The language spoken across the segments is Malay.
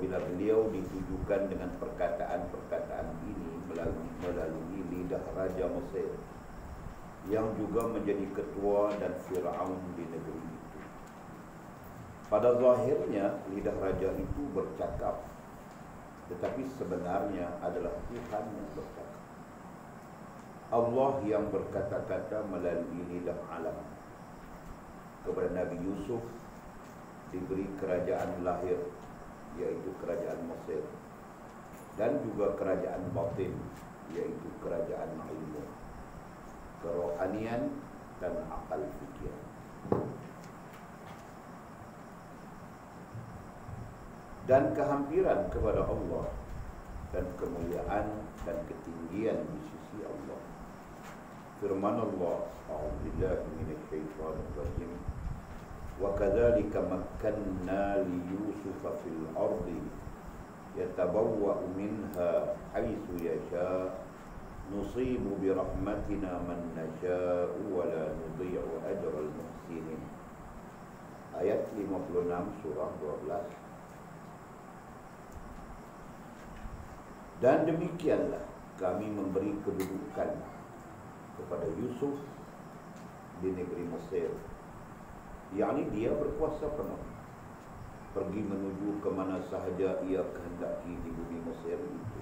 apabila beliau ditujukan dengan perkataan-perkataan ini melalui lidah Raja Mesir yang juga menjadi ketua dan Fir'aun di negeri itu. Pada zahirnya lidah raja itu bercakap, tetapi sebenarnya adalah Tuhan yang bercakap. Allah yang berkata-kata melalui lidah alam. Kepada Nabi Yusuf diberi kerajaan lahir, yaitu kerajaan Mesir, dan juga kerajaan batin, yaitu kerajaan ilmu, kerohanian dan akal fikir. Dan kehampiran kepada Allah dan kemuliaan dan ketinggian di sisi Allah. Firman Allah, a'udzubillahi minasyaitonir rajim, wa kadzalika makkanna li Yusufa fil ardi yatabawwa'u minha haitsu yasha' nusibu bi rahmatina man nasha'u wa la nudhi'u ajral muhsinin. Ayat 56 surah 12. Dan demikianlah kami memberi kedudukan kepada Yusuf di negeri Mesir, yakni dia berkuasa penuh, pergi menuju ke mana sahaja ia kehendaki di bumi Mesir itu.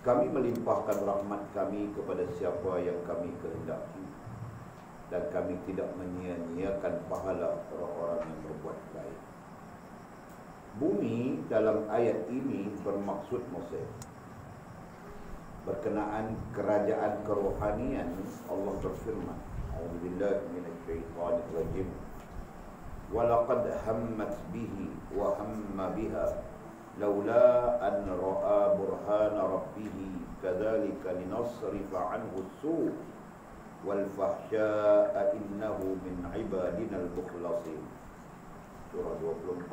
Kami melimpahkan rahmat kami kepada siapa yang kami kehendaki, dan kami tidak menyia-nyiakan pahala orang-orang yang berbuat baik. Bumi dalam ayat ini bermaksud Mesir. Berkenaan kerajaan kerohanian, Allah berfirman, a'udzubillahi minasyaitonir rajim, wa laqad hammat bihi wa hamma biha laula an ra'a burhana rabbih kadzalika linasrifa anhu as-su' wal fahsya'a innahu min ibadina al-mukhlasin. Surah 24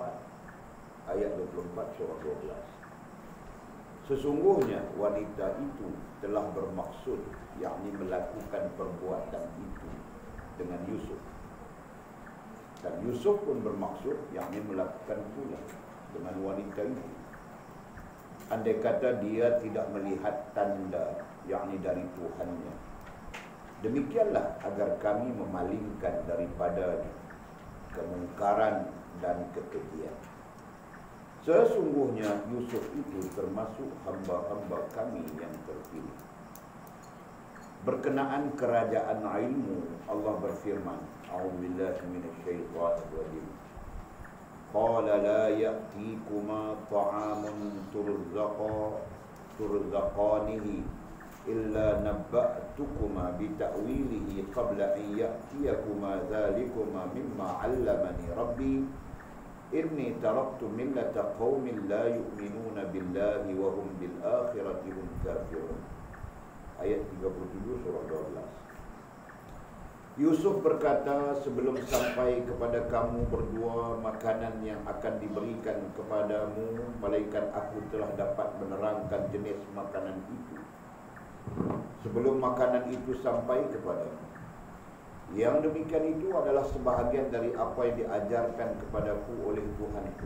ayat 24 surah 12. Sesungguhnya wanita itu telah bermaksud, yakni melakukan perbuatan itu dengan Yusuf. Dan Yusuf pun bermaksud, yakni melakukan pula dengan wanita itu. Andai kata dia tidak melihat tanda, yakni dari Tuhannya, demikianlah agar kami memalingkan daripadanya kemungkaran dan kekejian. Sesungguhnya Yusuf itu termasuk hamba-hamba kami yang terpilih. Berkenaan kerajaan ilmu, Allah berfirman, a'udzubillahi minasyaitonir rajim, qala la ya'tikuma ta'amun turzaqanihi illa nabba'tukuma bita'wilihi qabla an ya'tiyakuma dhalikuma mimma 'allamani rabbi inni taraktu millata qaumin la yu'minuna billahi wa hum bil akhirati hum kafirun. Ayat 37 surah 12. Yusuf berkata, sebelum sampai kepada kamu berdua makanan yang akan diberikan kepadamu, malaikat aku telah dapat menerangkan jenis makanan itu sebelum makanan itu sampai kepadamu. Yang demikian itu adalah sebahagian dari apa yang diajarkan kepadaku oleh Tuhanku.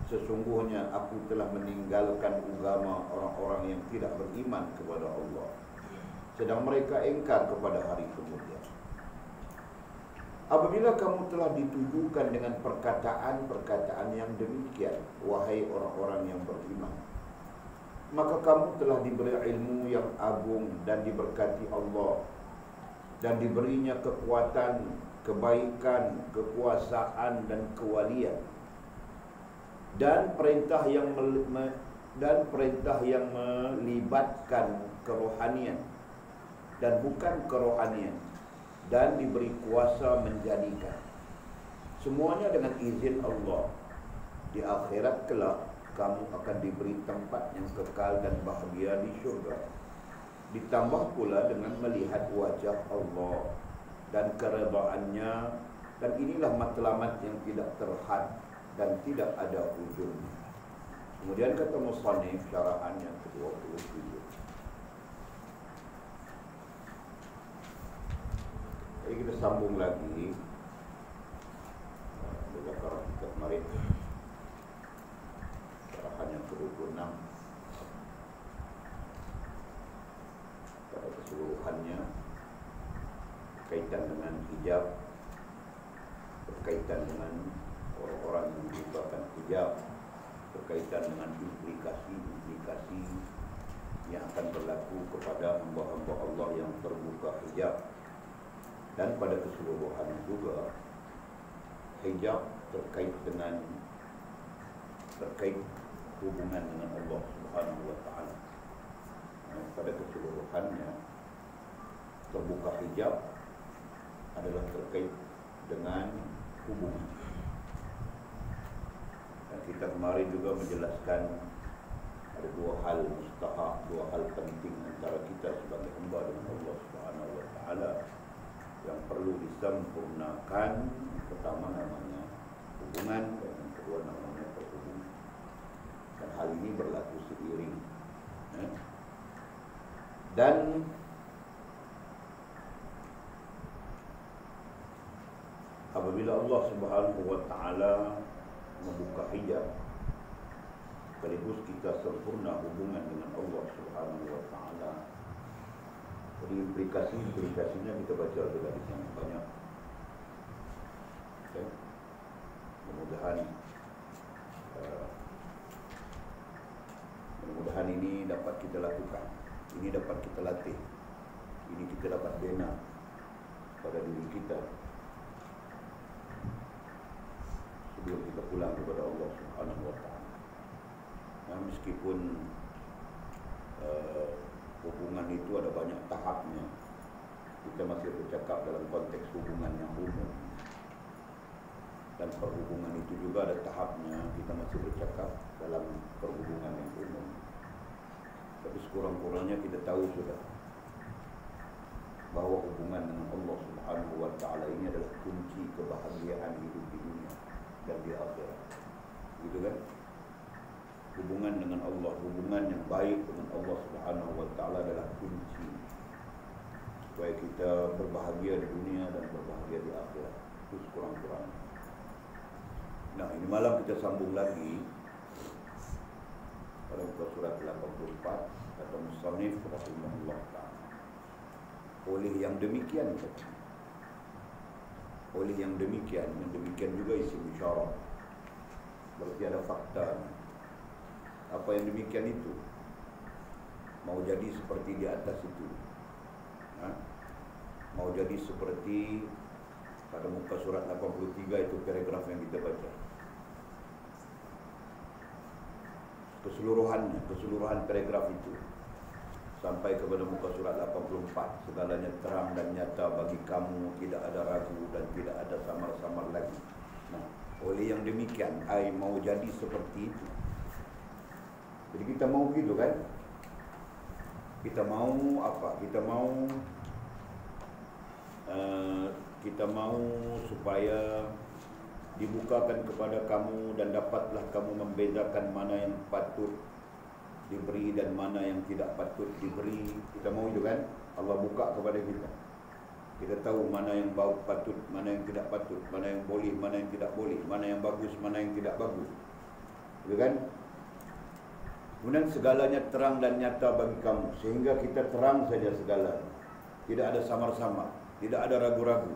Sesungguhnya aku telah meninggalkan agama orang-orang yang tidak beriman kepada Allah, sedang mereka ingkar kepada hari kemudian. Apabila kamu telah ditujukan dengan perkataan-perkataan yang demikian, wahai orang-orang yang beriman, maka kamu telah diberi ilmu yang agung dan diberkati Allah, dan diberinya kekuatan, kebaikan, kekuasaan dan kewalian, dan perintah yang melibatkan kerohanian dan bukan kerohanian, dan diberi kuasa menjadikan semuanya dengan izin Allah. Di akhirat kelak kamu akan diberi tempat yang kekal dan bahagia di syurga. Ditambah pula dengan melihat wajah Allah dan keredaannya, dan inilah matlamat yang tidak terhad dan tidak ada ujungnya. Kemudian kata musannif syarahan yang ke-27, jadi kita sambung lagi Al-Baqarah kita kemarin. ke-26 pada keseluruhannya berkaitan dengan hijab, berkaitan dengan orang-orang yang membukakan hijab, berkaitan dengan implikasi-implikasi yang akan berlaku kepada hamba-hamba Allah yang terbuka hijab. Dan pada keseluruhan juga hijab terkait hubungan dengan Allah Subhanahu wa taala. Pada keseluruhannya terbuka hijab adalah terkait dengan hubungan. Dan kita kemarin juga menjelaskan ada dua hal mustahak, dua hal penting antara kita sebagai hamba dengan Allah Subhanahu wa taala yang perlu disempurnakan. Pertama namanya hubungan, dan yang kedua namanya perhubungan. Dan hal ini berlaku seiring. Dan apabila Allah Subhanahu wa taala membuka hijab, sekaligus kita sempurna hubungan dengan Allah Subhanahu wa taala. Jadi implikasinya kita baca juga di sana banyak. Okay. Mudah-mudahan ini dapat kita lakukan, ini dapat kita latih, ini kita dapat bina pada diri kita sebelum kita pulang kepada Allah Subhanahu wa taala. Nah, meskipun hubungan itu ada banyak tahapnya, kita masih bercakap dalam konteks hubungan yang umum. Dan perhubungan itu juga ada tahapnya, kita masih bercakap dalam perhubungan yang umum. Tapi sekurang-kurangnya kita tahu sudah bahawa hubungan dengan Allah Subhanahu wa taala ini adalah kunci kebahagiaan hidup di dunia dan di akhirat. Gitu kan? Hubungan dengan Allah, hubungan yang baik dengan Allah Subhanahu wa taala adalah kunci supaya kita berbahagia di dunia dan berbahagia di akhirat. Itu sekurang-kurangnya. Nah, ini malam kita sambung lagi pada muka surat 84 kata musannif rahimahullah ta'ala. Oleh yang demikian juga isim isyarat. Berarti ada fakta. Apa yang demikian itu? Mau jadi seperti di atas itu. Mau jadi seperti pada muka surat 83 itu paragraf yang kita baca. Keseluruhan paragraf itu sampai kepada muka surat 84, segalanya terang dan nyata bagi kamu, tidak ada ragu dan tidak ada samar-samar lagi. Nah, oleh yang demikian, mau jadi seperti itu. Jadi kita mau begitu kan? Kita mau apa? Kita mau supaya dibukakan kepada kamu dan dapatlah kamu membedakan mana yang patut diberi dan mana yang tidak patut diberi. Kita mau itu kan? Allah buka kepada kita. Kita tahu mana yang patut, mana yang tidak patut, mana yang boleh, mana yang tidak boleh, mana yang bagus, mana yang tidak bagus. Itu kan? Kemudian segalanya terang dan nyata bagi kamu, sehingga kita terang saja segala. Tidak ada samar-samar, tidak ada ragu-ragu.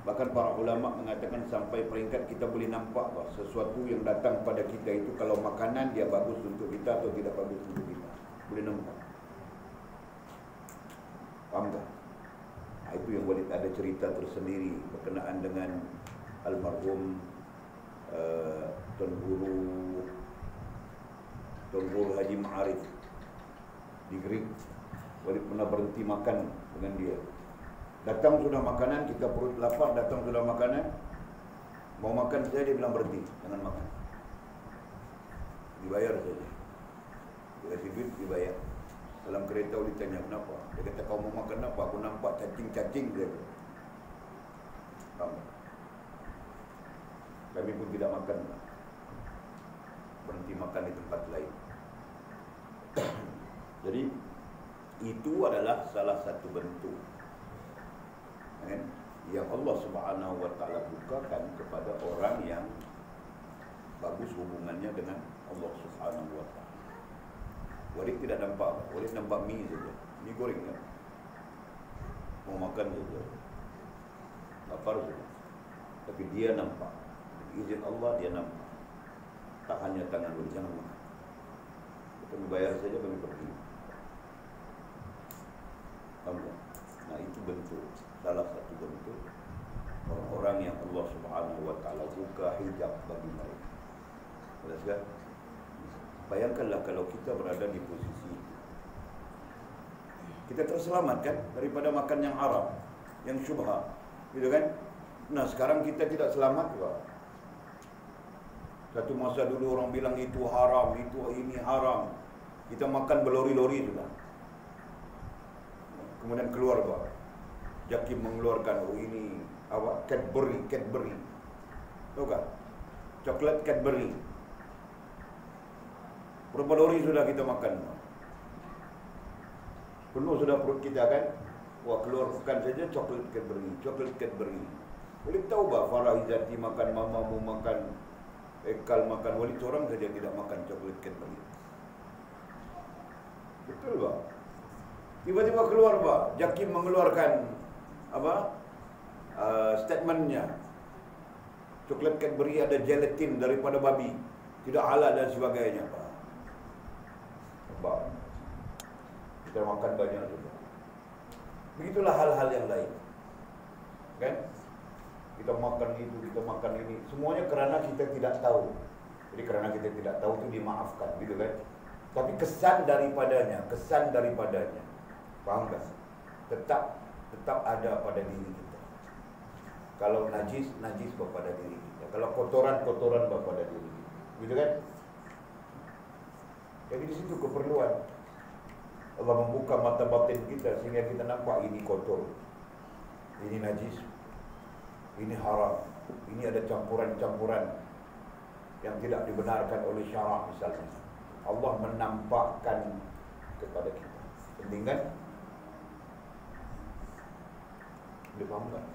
Bahkan para ulama mengatakan sampai peringkat kita boleh nampak bahawa sesuatu yang datang pada kita itu kalau makanan dia bagus untuk kita atau tidak bagus untuk kita. Boleh nampak. Faham tak? Itu yang boleh ada cerita tersendiri berkenaan dengan almarhum Tuan Guru Haji Ma'arif di Greek. Boleh pernah berhenti makan dengan dia. Datang sudah makanan, kita perut lapar, datang sudah makanan, mau makan saja dia bilang berhenti, jangan makan. Dibayar saja. Dia kasih duit, dibayar. Dalam kereta ditanya kenapa? Dia kata kau mau makan apa? Aku nampak cacing-cacing dia. Faham? Kami pun tidak makan. Berhenti makan di tempat lain. Jadi itu adalah salah satu bentuk yang Allah Subhanahu wa taala bukakan kepada orang yang bagus hubungannya dengan Allah Subhanahu wa taala. Walid tidak nampak, Walid nampak mie saja. Mie goreng kan. Mau makan saja. Lapar saja. Tapi dia nampak. Izin Allah dia nampak. Tak hanya tangan Walid, jangan makan. Kita membayar saja kami pergi. Allah. Nah itu bentuk, salah satu bentuk orang-orang yang Allah Subhanahu wa taala buka hijab bagi mereka. Jelas kan? Bayangkanlah kalau kita berada di posisi itu. Kita terselamatkan daripada makan yang haram, yang syubhat, gitu kan? Nah, sekarang kita tidak selamat juga. Satu masa dulu orang bilang itu haram, itu ini haram. Kita makan berlori-lori juga. Kemudian keluar bah. Jakim mengeluarkan ini apa? Cadbury. Tahu kan? Coklat Cadbury. Berapa lori sudah kita makan? Penuh sudah perut kita kan? Wah, keluarkan saja coklat Cadbury. Boleh tahu bah Farah Izzati makan, mamamu makan, Ekal makan, Walid seorang saja tidak makan coklat Cadbury. Betul bah? Tiba-tiba keluar bah, Jakim mengeluarkan apa? Statementnya. Coklat Cadbury ada gelatin daripada babi, tidak halal dan sebagainya bah. Kita makan banyak juga. Begitulah hal-hal yang lain. Kan? Kita makan itu, kita makan ini. Semuanya kerana kita tidak tahu. Jadi kerana kita tidak tahu itu dimaafkan, gitu kan? Tapi kesan daripadanya, paham tak? Tetap ada pada diri kita. Kalau najis pada diri kita. Kalau kotoran pada diri kita. Gitu kan? Jadi di situ keperluan Allah membuka mata batin kita sehingga kita nampak ini kotor, ini najis, ini haram, ini ada campuran-campuran yang tidak dibenarkan oleh syarak misalnya. Allah menampakkan kepada kita. Penting kan? Boleh faham tak?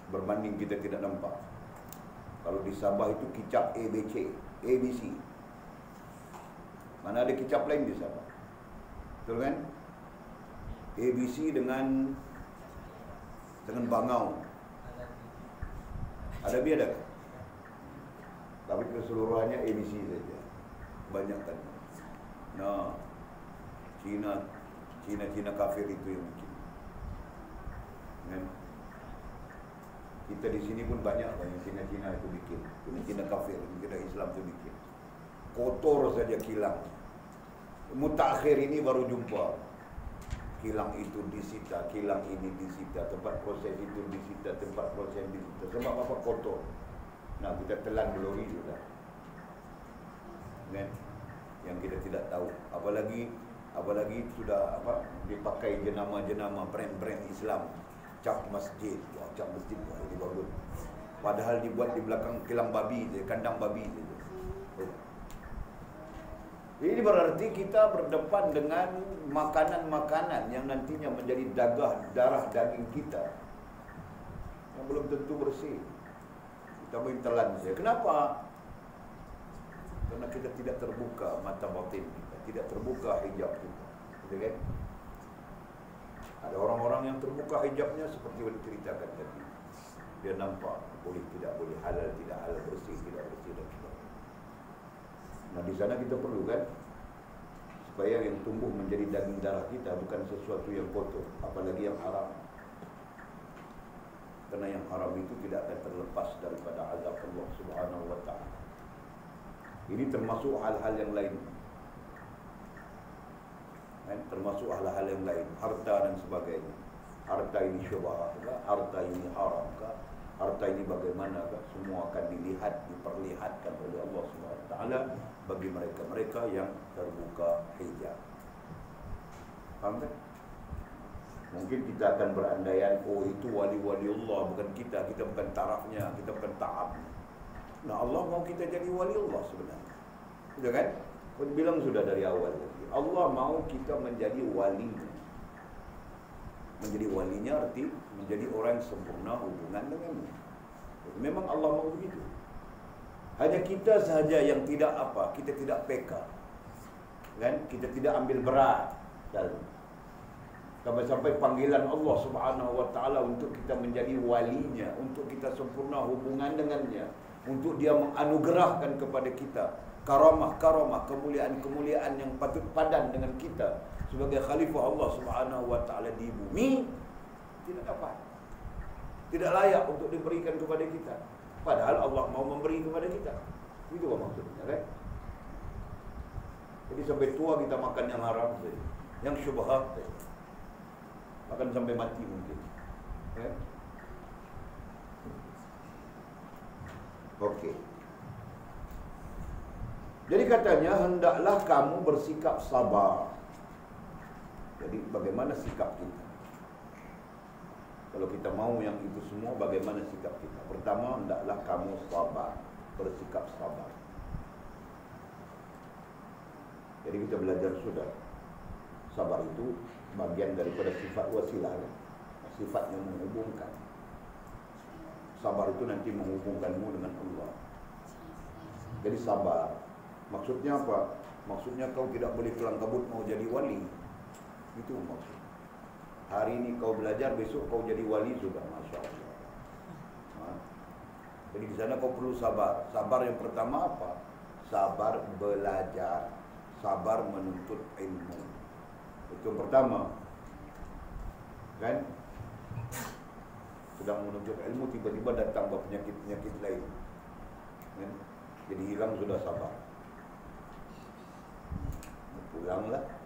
Berbanding kita tidak nampak. Kalau di Sabah itu kicap ABC. Mana ada kicap lain di Sabah? Betul kan? ABC dengan bangau. Ada biada kan? Tapi keseluruhannya ABC saja. Banyak kan. Nah, Cina kafir itu yang bikin. Kan? Kita di sini pun banyak Cina itu bikin. Cina kafir, Cina Islam itu bikin. Kotor saja kilang. Mutakhir ini baru jumpa. Kilang itu disita, kilang ini disita, tempat proses itu disita, tempat proses disita. Sebab apa? Kotor. Nah, kita telan belori sudah. Kan? Yang kita tidak tahu. Apalagi sudah dipakai jenama-jenama brand-brand Islam. Cap masjid, cap masjid ini bagus. Padahal dibuat di belakang kilang babi, kandang babi. Ini berarti kita berdepan dengan makanan-makanan yang nantinya menjadi darah daging kita yang belum tentu bersih. Kita main telan saja. Kenapa? Karena kita tidak terbuka mata batin kita, tidak terbuka hijab kita. Gitu kan? Ada orang-orang yang terbuka hijabnya seperti yang diceritakan tadi. Dia nampak boleh tidak boleh, halal tidak halal, bersih tidak bersih dan sebagainya. Nah di sana kita perlu kan supaya yang tumbuh menjadi daging darah kita bukan sesuatu yang kotor, apalagi yang haram. Karena yang haram itu tidak akan terlepas daripada azab Allah Subhanahu wa taala. Ini termasuk hal-hal yang lain. Termasuk hal-hal yang lain, harta dan sebagainya. Harta ini syubhat kah? Harta ini haram kah? Harta ini bagaimanakah? Semua akan diperlihatkan oleh Allah Subhanahu wa taala bagi mereka yang terbuka hijab. Faham tak? Mungkin kita akan berandaian, oh itu wali-wali Allah, bukan kita bukan tarafnya, kita bukan ta'abnya. Nah Allah mau kita jadi wali Allah sebenarnya. Sudah kan? Pun bilang sudah dari awal. Allah mau kita menjadi walinya. Menjadi walinya arti menjadi orang yang sempurna hubungan dengannya. Memang Allah mahu begitu. Hanya kita sahaja yang tidak apa, kita tidak peka. Kan? Kita tidak ambil berat dalam. Sampai-sampai panggilan Allah Subhanahu wa taala untuk kita menjadi walinya, untuk kita sempurna hubungan dengannya, untuk dia menganugerahkan kepada kita karamah-karamah, kemuliaan-kemuliaan yang patut padan dengan kita sebagai khalifah Allah Subhanahu wa taala di bumi, tidak dapat. Tidak layak untuk diberikan kepada kita. Padahal Allah mau memberi kepada kita. Itu maksudnya, kan? Jadi sampai tua kita makan yang haram saja, yang syubhat saja. Makan sampai mati mungkin. Ya? Okey. Jadi katanya hendaklah kamu bersikap sabar. Jadi bagaimana sikap kita? Kalau kita mau yang itu semua, bagaimana sikap kita? Pertama, hendaklah kamu sabar, bersikap sabar. Jadi kita belajar sudah, sabar itu bagian daripada sifat wasilah, sifat yang menghubungkan. Sabar itu nanti menghubungkanmu dengan Allah. Jadi sabar, maksudnya apa? Maksudnya kau tidak boleh kelang kabut mau jadi wali. Itu maksud. Hari ini kau belajar, besok kau jadi wali sudah, masya Allah. Jadi di sana kau perlu sabar. Sabar yang pertama apa? Sabar belajar, sabar menuntut ilmu. Itu yang pertama. Kan? Sedang menuntut ilmu, tiba-tiba datang penyakit-penyakit lain. Kan? Jadi hilang sudah sabar. Pulanglah.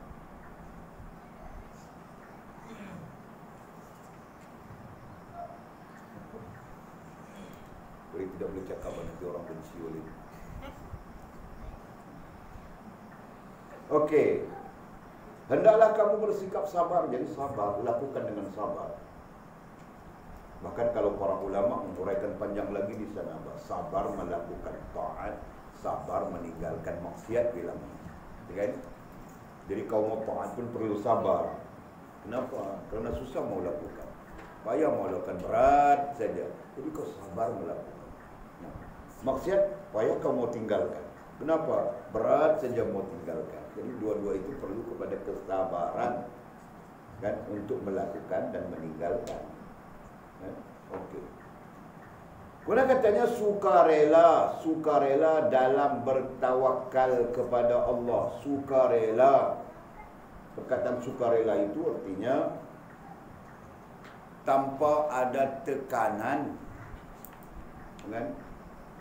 Boleh tidak boleh cakap, nanti orang benci oleh. Okey. Hendaklah kamu bersikap sabar. Jadi sabar, lakukan dengan sabar. Bahkan kalau para ulama menguraikan panjang lagi di sana, sabar melakukan taat, sabar meninggalkan maksiat bila mana. Kan? Jadi kau mau taat pun perlu sabar. Kenapa? Kerana susah mau lakukan. Payah mau lakukan, berat saja. Jadi kau sabar melakukan. Nah, maksiat payah kau mau tinggalkan. Kenapa? Berat saja mau tinggalkan. Jadi dua-dua itu perlu kepada kesabaran, kan, untuk melakukan dan meninggalkan. Kan? Okey. Kemudian katanya sukarela, sukarela dalam bertawakal kepada Allah. Sukarela. Perkataan sukarela itu artinya tanpa ada tekanan, kan?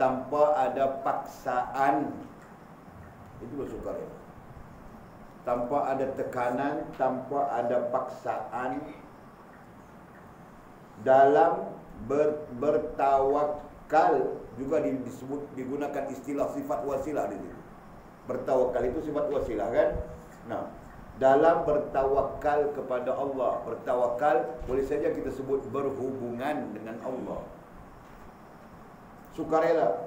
Tanpa ada paksaan. Itu sukarela. Tanpa ada tekanan, tanpa ada paksaan, dalam bertawakal. Juga disebut, digunakan istilah sifat wasilah di situ. Bertawakal itu sifat wasilah, kan? Nah, dalam bertawakal kepada Allah. Bertawakal boleh saja kita sebut berhubungan dengan Allah. Sukarela,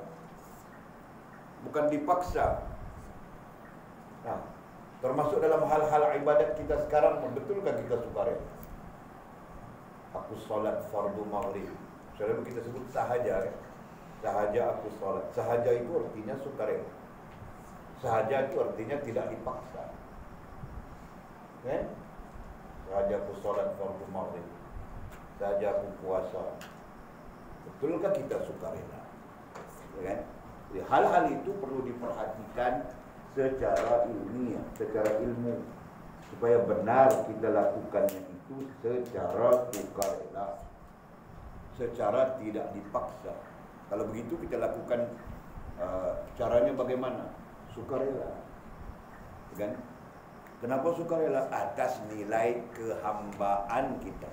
bukan dipaksa. Nah, termasuk dalam hal-hal ibadat kita sekarang, betulkah kita sukarela? Aku solat fardu maghrib, selalu kita sebut sahaja, kan? Sahaja aku solat. Sahaja itu artinya sukarela. Sahaja itu artinya tidak dipaksa, kan? Sahaja aku solat fardu maghrib, sahaja aku puasa. Betulkah kita sukarela? Kan? Hal-hal itu perlu diperhatikan secara ilmiah, secara ilmu, supaya benar kita lakukannya itu secara sukarela, secara tidak dipaksa. Kalau begitu kita lakukan, caranya bagaimana? Sukarela, kan? Kenapa sukarela? Atas nilai kehambaan kita.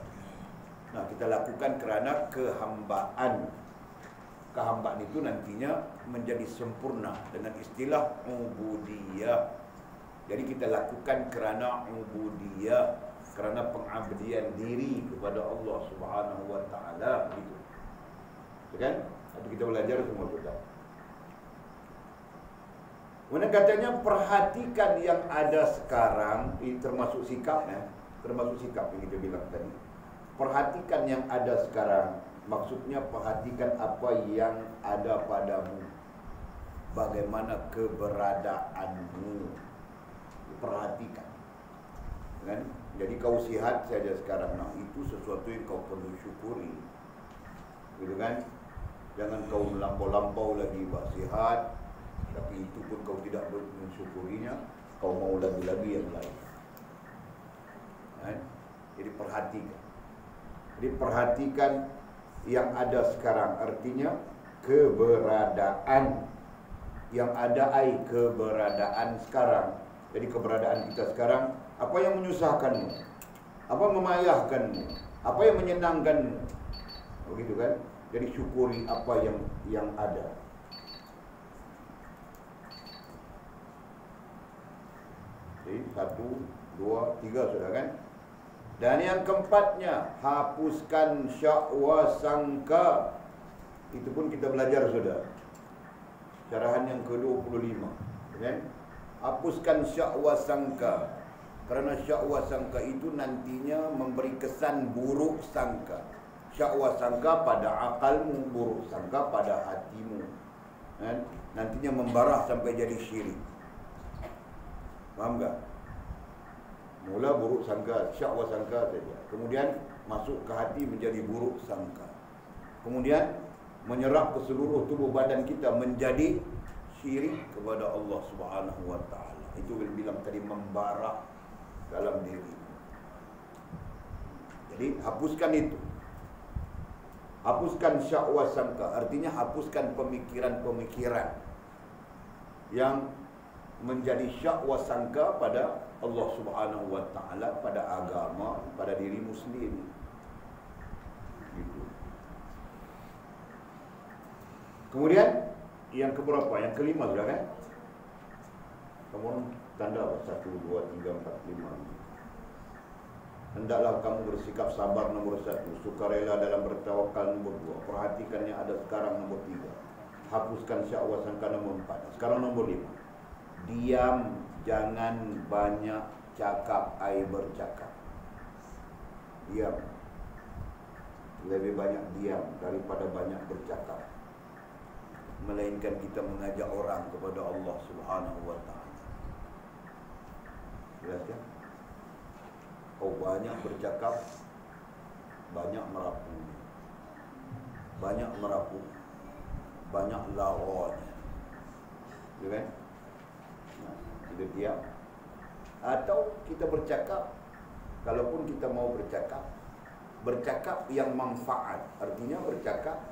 Nah, kita lakukan kerana kehambaan. Kehambaan itu nantinya menjadi sempurna dengan istilah ubudiyah. Jadi kita lakukan kerana ubudiyah, kerana pengabdian diri kepada Allah Subhanahu wa taala, gitu. Kan? Jadi kita belajar semua sudah. Kemudian katanya perhatikan yang ada sekarang, ini termasuk sikap, termasuk sikap yang kita bilang tadi. Perhatikan yang ada sekarang Maksudnya perhatikan apa yang ada padamu, bagaimana keberadaanmu, perhatikan, kan? Jadi kau sihat saja sekarang, nah itu sesuatu yang kau perlu syukuri, gitu kan? Jangan kau melampau-lampau lagi sihat, tapi itu pun kau tidak mensyukurinya, kau mau lagi-lagi yang lain, kan? Jadi perhatikan. Jadi perhatikan yang ada sekarang, artinya keberadaan yang ada, keberadaan sekarang. Jadi keberadaan kita sekarang, apa yang menyusahkanmu, apa memayahkanmu, apa yang menyenangkanmu, begitu kan? Jadi syukuri apa yang ada. Jadi 1, 2, 3 sudah kan? Dan yang keempatnya, hapuskan syakwa sangka. Itu pun kita belajar sudah. Syarahan yang ke-25, kan? Hapuskan syakwa sangka. Kerana syakwa sangka itu nantinya memberi kesan buruk sangka. Syakwa sangka pada akalmu, buruk sangka pada hatimu, kan? Nantinya membarah sampai jadi syirik. Faham tak? Mula buruk sangka, syakwa sangka saja. Kemudian masuk ke hati menjadi buruk sangka. Kemudian menyerap ke seluruh tubuh badan kita menjadi syirik kepada Allah Subhanahu wa taala. Itu bilang tadi membara dalam diri. Jadi hapuskan itu. Hapuskan syakwa sangka, artinya hapuskan pemikiran-pemikiran yang menjadi syakwa sangka pada Allah Subhanahu wa taala, pada agama, pada diri muslim. Gitu. Kemudian yang keberapa? Yang kelima sudah kan? Kamu tanda 1, 2, 3, 4, 5. Hendaklah kamu bersikap sabar nomor 1, sukarela dalam bertawakal nomor 2. Perhatikan yang ada sekarang nomor 3. Hapuskan syahwat sangka nomor 4. Sekarang nomor 5. Diam, jangan banyak cakap, bercakap. Diam. Lebih banyak diam daripada banyak bercakap. Melainkan kita mengajak orang kepada Allah Subhanahu wa taala. Jelas kan? Kau banyak bercakap, banyak merapu. Banyak merapu, banyak lawannya. Ya kan? Kita diam. Atau kita bercakap, kalaupun kita mau bercakap, bercakap yang manfaat. Artinya bercakap,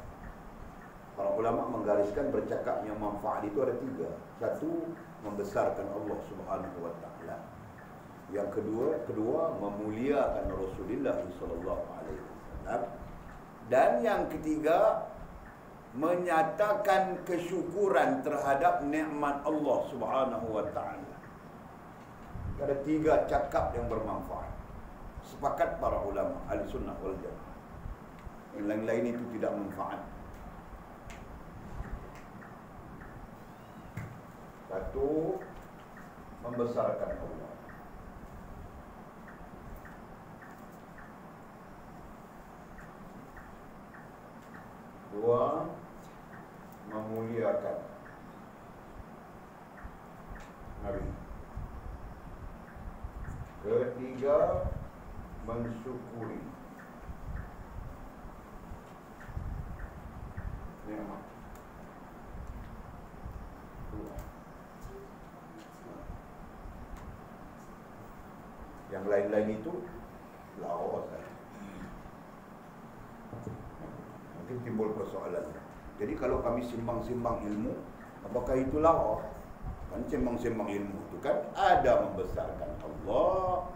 para ulama menggariskan bercakap yang manfaat itu ada 3. 1, membesarkan Allah Subhanahu wa taala. Yang kedua memuliakan Rasulullah sallallahu alaihi wasallam. Dan yang ketiga, menyatakan kesyukuran terhadap nikmat Allah Subhanahu wa taala. Ada 3 cakap yang bermanfaat. Sepakat para ulama Ahlussunnah wal Jamaah. Yang lain-lain itu tidak manfaat. 1, membesarkan Allah. 2, memuliakan Nabi. 3, mensyukuri nikmat. 2. Yang lain-lain itu lawas saja. Mungkin timbul persoalan. Jadi kalau kami simbang-simbang ilmu, apakah itu lawas? Kan simbang-simbang ilmu itu kan ada membesarkan Allah,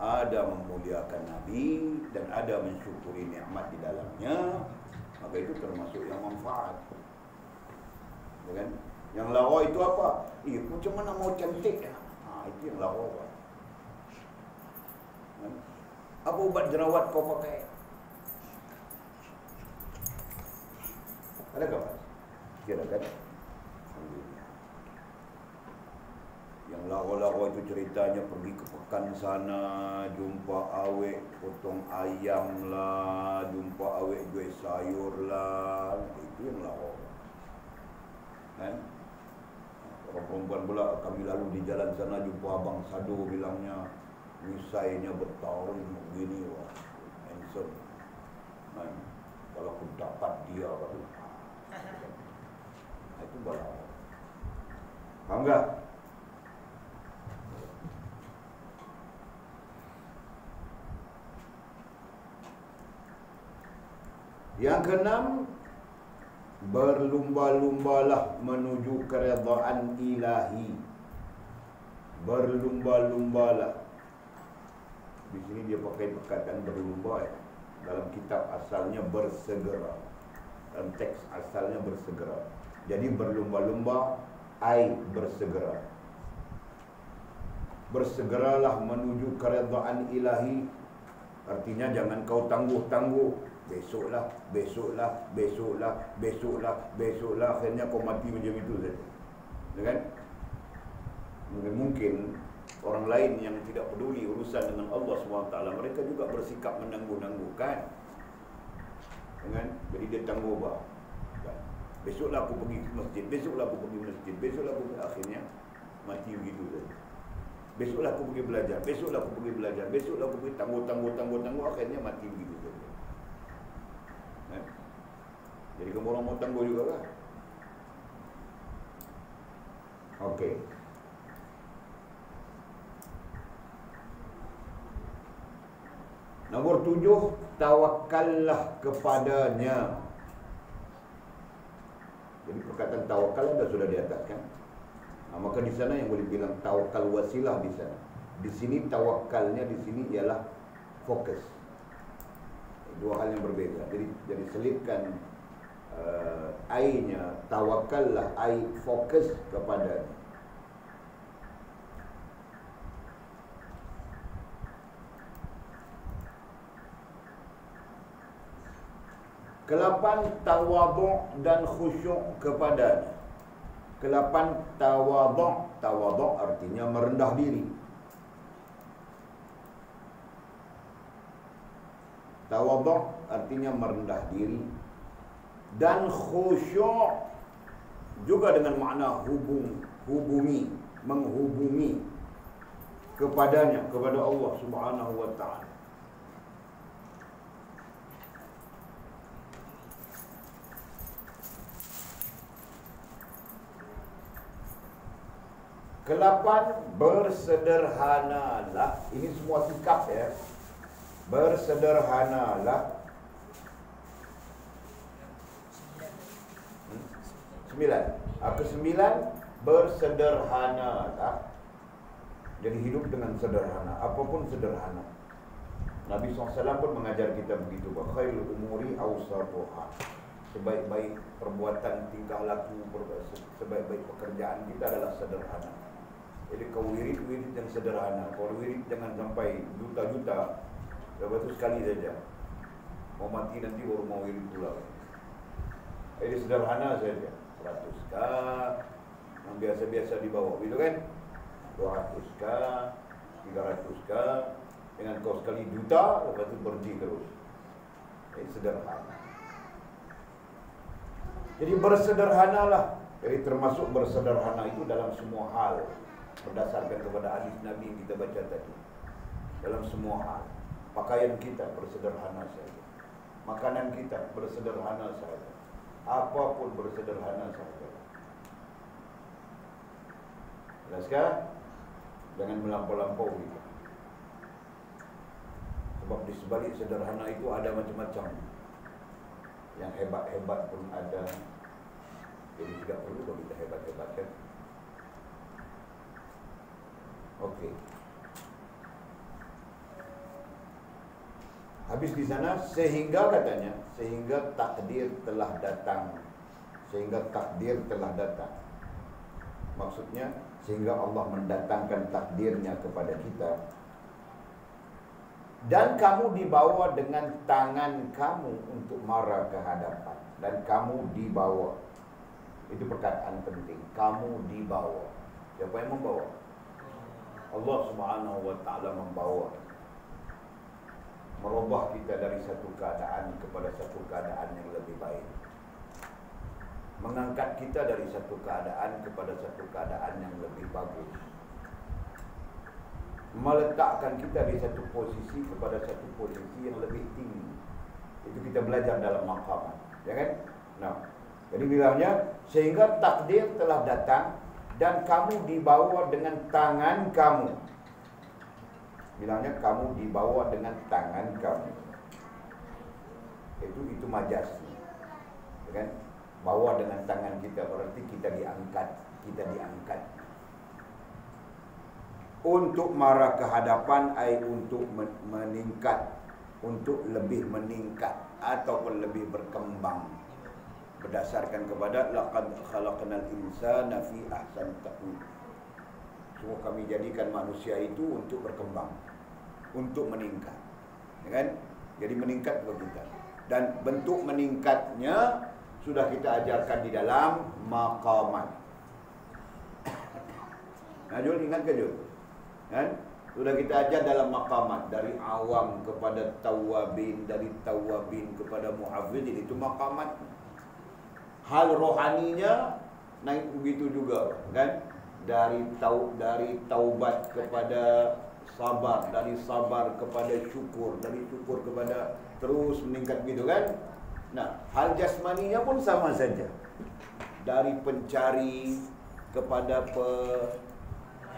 ada memuliakan Nabi, dan ada mensyukuri nikmat di dalamnya. Maka itu termasuk yang manfaat. Ya kan? Yang lawa itu apa? Macam mana mau cantik ya? Itu yang lawa. Apa ubat jerawat kau pakai? Ada kan? Kira kan? Yang Yang lara-lara itu ceritanya pergi ke pekan sana, jumpa awek potong ayam lah, jumpa awek jual sayur lah. Itu yang lara. Kan? Orang perempuan pula, kami lalu di jalan sana jumpa abang Sado, bilangnya misainya bertahun begini, wah, handsome. Kan? Kalau aku dapat dia baru. Itu balau. Faham tak? Yang keenam, berlumba-lumbalah menuju keredaan ilahi. Berlumba-lumbalah. Di sini dia pakai perkataan berlumba ya. Dalam kitab asalnya bersegera. Dalam teks asalnya bersegera. Jadi berlumba-lumba, ai bersegera. Bersegeralah menuju keredaan ilahi. Artinya jangan kau tangguh-tangguh. Besoklah, besoklah, besoklah, besoklah, besoklah. Akhirnya kau mati macam itu saja. Kan? Mungkin orang lain yang tidak peduli urusan dengan Allah SWT, mereka juga bersikap menangguh-nangguhkan. Kan? Jadi dia tangguh bah. Kan? Besoklah aku pergi ke masjid, besoklah aku pergi ke masjid, besoklah aku pergi. Akhirnya mati begitu saja. Besoklah aku pergi belajar, besoklah aku pergi belajar, besoklah aku pergi tangguh, akhirnya mati begitu saja. Kan? Jadi kamu orang mau tangguh juga kan? Okey. Nombor 7, tawakallah kepadanya. Jadi perkataan tawakal sudah di atas kan? Maka di sana yang boleh bilang tawakal wasilah di sana. Di sini tawakalnya di sini ialah fokus. Dua hal yang berbeza. Jadi selipkan ai-nya, tawakallah, ai fokus kepadanya. Kelapan, tawadhu' dan khusyuk kepadanya. Kelapan, tawadhu'. Tawadhu' artinya merendah diri. Tawadhu' artinya merendah diri. Dan khusyuk juga dengan makna hubungi, menghubungi kepadanya, kepada Allah Subhanahu wa ta'ala. Kelapan, bersederhanalah. Ini semua sikap ya. Bersederhanalah. 9. Ke-9, bersederhanalah. Jadi hidup dengan sederhana, apapun sederhana. Nabi SAW pun mengajar kita begitu, khairul umuri awsatuha. Sebaik-baik perbuatan, tingkah laku, sebaik-baik pekerjaan kita adalah sederhana. Jadi kau wirid yang sederhana. Kau wirid jangan sampai juta-juta. Lepas itu sekali saja. Mau mati nanti baru mau wirid pula. Jadi sederhana saja. 100k yang biasa-biasa dibawa, gitu kan? 200k, 300k. Dengan kau sekali juta, lepas itu berhenti terus. Jadi sederhana. Jadi bersederhanalah. Jadi termasuk bersederhana itu dalam semua hal. Berdasarkan kepada hadis Nabi yang kita baca tadi. Dalam semua hal. Pakaian kita bersederhana saja. Makanan kita bersederhana saja. Apapun bersederhana saja. Jelaskah? Jangan melampau-lampau gitu. Sebab di sebalik sederhana itu ada macam-macam. Yang hebat-hebat pun ada. Jadi tidak perlu kalau kita hebat-hebat kan. Okey. Habis di sana, sehingga katanya, sehingga takdir telah datang. Sehingga takdir telah datang. Maksudnya, sehingga Allah mendatangkan takdirnya kepada kita. Dan kamu dibawa dengan tangan kamu untuk marah ke hadapan. Dan kamu dibawa. Itu perkataan penting. Kamu dibawa. Siapa yang membawa? Allah Subhanahu wa taala merubah kita dari satu keadaan kepada satu keadaan yang lebih baik. Mengangkat kita dari satu keadaan kepada satu keadaan yang lebih bagus. Meletakkan kita di satu posisi kepada satu posisi yang lebih tinggi. Itu kita belajar dalam maqamat, ya kan? Nah, jadi bilangnya sehingga takdir telah datang dan kamu dibawa dengan tangan kamu. Bilangnya kamu dibawa dengan tangan kamu. Itu majaz, ya kan? Bawa dengan tangan kita berarti kita diangkat, Untuk marah ke hadapan untuk meningkat, untuk lebih meningkat ataupun lebih berkembang. Berdasarkan kepada laqad khalaqnal insana fi ahsani taqwim. Semua kami jadikan manusia itu untuk berkembang, untuk meningkat, ya kan? Jadi meningkat kepada kita. Dan bentuk meningkatnya sudah kita ajarkan di dalam maqamat. Nah, Jul, ingat ke Jul? Kan? Sudah kita ajar dalam maqamat, dari awam kepada tawabin, dari tawabin kepada mu'awwidin, itu maqamat. Hal rohaninya naik begitu juga, kan? Dari taubat kepada sabar, dari sabar kepada syukur, dari syukur kepada terus meningkat gitu kan. Nah, hal jasmaninya pun sama saja. Dari pencari kepada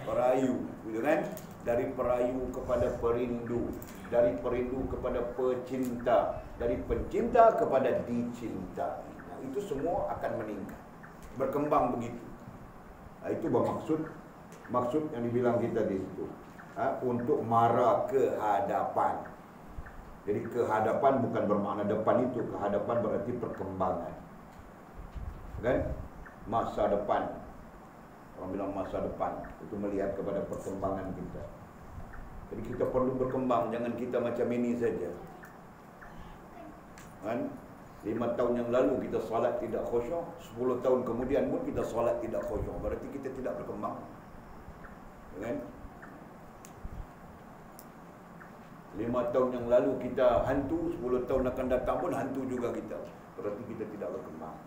perayu, gitu kan? Dari perayu kepada perindu, dari perindu kepada pecinta, dari pencinta kepada dicinta. Nah, itu semua akan meningkat, berkembang begitu. Nah, itu maksud yang dibilang kita di situ. Untuk marah ke hadapan. Jadi kehadapan bukan bermakna depan itu, kehadapan berarti perkembangan. Kan? Masa depan. Orang bilang masa depan itu melihat kepada perkembangan kita. Jadi kita perlu berkembang, jangan kita macam ini saja. Kan? 5 tahun yang lalu kita solat tidak khusyuk, 10 tahun kemudian pun kita solat tidak khusyuk. Berarti kita tidak berkembang. Kan? 5 tahun yang lalu kita hantu, 10 tahun akan datang pun hantu juga kita. Berarti kita tidak berkembang.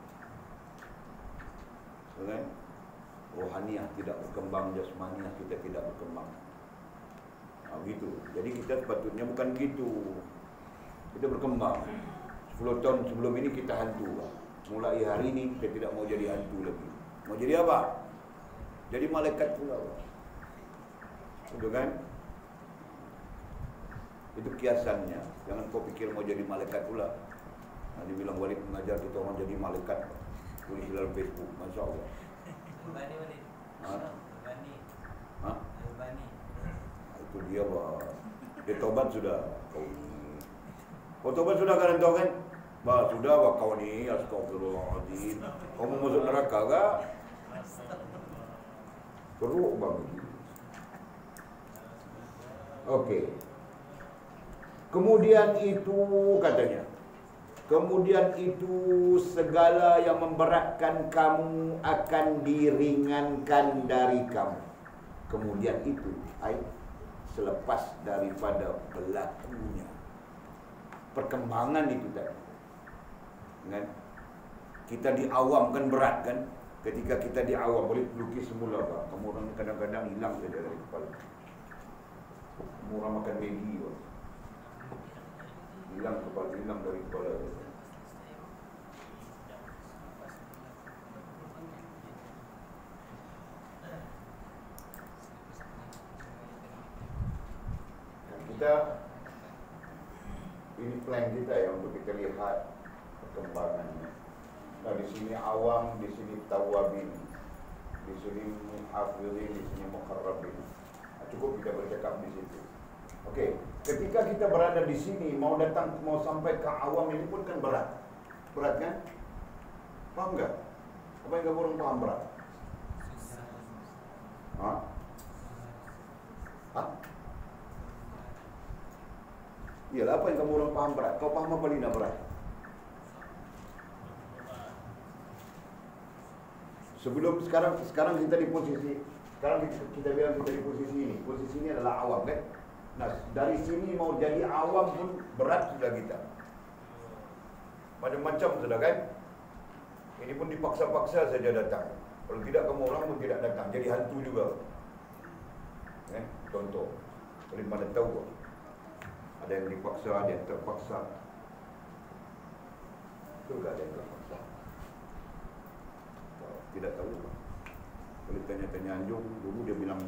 Kan? Rohaniah tidak berkembang, jasmaniah kita tidak berkembang. Begitu. Jadi kita sepatutnya bukan gitu. Kita berkembang. 10 tahun sebelum ini kita hantu. Mulai hari ini kita tidak mau jadi hantu lagi. Mau jadi apa? Jadi malaikat pula. Betul kan? Itu kiasannya. Jangan kau pikir mau jadi malaikat pula. Nanti bilang Walid mengajar kita orang jadi malaikat. Tulis dalam Facebook. Masya Allah. Albani, Walid. Albani. Hah? Albani. Itu dia, Pak. Dia tobat sudah. Kau tobat sudah kan entah kan? Bah, sudah bah kau ni, astagfirullahaladzim. Kau mau masuk neraka kah? Teruk banget. Okey. Kemudian itu katanya. Kemudian itu segala yang memberatkan kamu akan diringankan dari kamu. Kemudian itu selepas daripada berlakunya perkembangan itu tadi. Kan? Kita di awam kan berat kan? Ketika kita di awam boleh lukis semula Pak. Kamu orang kadang-kadang hilang saja dari kepala. Kamu orang makan Maggi Pak. Hilang dari kepala. Kita ini plan kita ya untuk kita lihat perkembangannya. Nah, di sini awam, di sini tawabin, di sini muhafizin, di sini muqarrabin. Nah, cukup kita bercakap di situ. Okey, ketika kita berada di sini mau sampai ke awam ini pun kan berat. Berat kan? Paham enggak? Apa yang kamu orang paham berat? Hah? Iyalah, apa yang kamu orang paham berat? Kau paham apa Lina berat? Sebelum sekarang kita di posisi Sekarang kita bilang kita di posisi ini. Posisi ini adalah awam kan. Nah, dari sini mau jadi awam pun berat sudah kita. Macam-macam sudah kan. Ini pun dipaksa-paksa saja datang. Kalau tidak kamu orang pun tidak datang. Jadi hantu juga. Contoh. Paling pada tahu. Ada yang dipaksa, ada yang terpaksa. Juga ada yang terpaksa. Tidak tahu. Kalau tanya-tanya Anjung, dulu dia bilang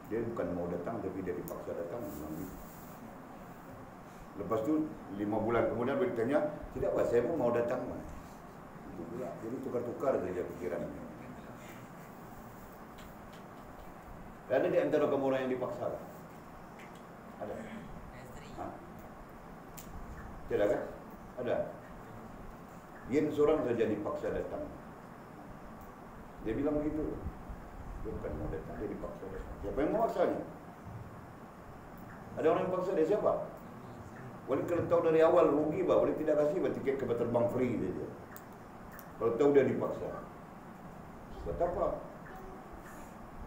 dia bukan mau datang tapi dia dipaksa datang. Lepas tu 5 bulan kemudian dia tanya, tidak Pak, saya pun mau datang. Itu pula. Jadi tukar-tukar saja pikirannya. Ada di antara kamu orang yang dipaksa? Ada? Tidak kan? Ada. Yen seorang saja dipaksa datang. Dia bilang begitu. Dia bukan mau datang, dia dipaksa datang. Siapa yang memaksanya? Ada orang yang paksa dia siapa? Boleh kalau tahu dari awal rugi bah, boleh tidak kasih bah tiket kapal terbang free dia. Kalau tahu dia dipaksa. Buat apa?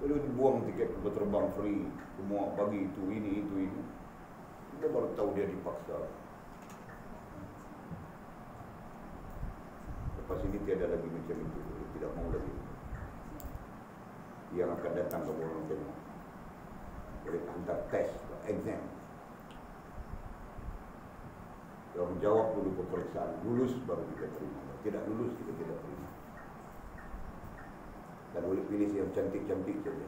Boleh dibuang tiket kapal terbang free, semua bagi itu ini. Kita baru tahu dia dipaksa. Lepas ini tiada lagi macam itu, tidak mau lagi. Yang akan datang ke orang tengok. Boleh hantar test, exam. Kalau menjawab dulu pemeriksaan, lulus baru kita terima. Tidak lulus kita tidak terima. Dan boleh pilih yang cantik-cantik saja.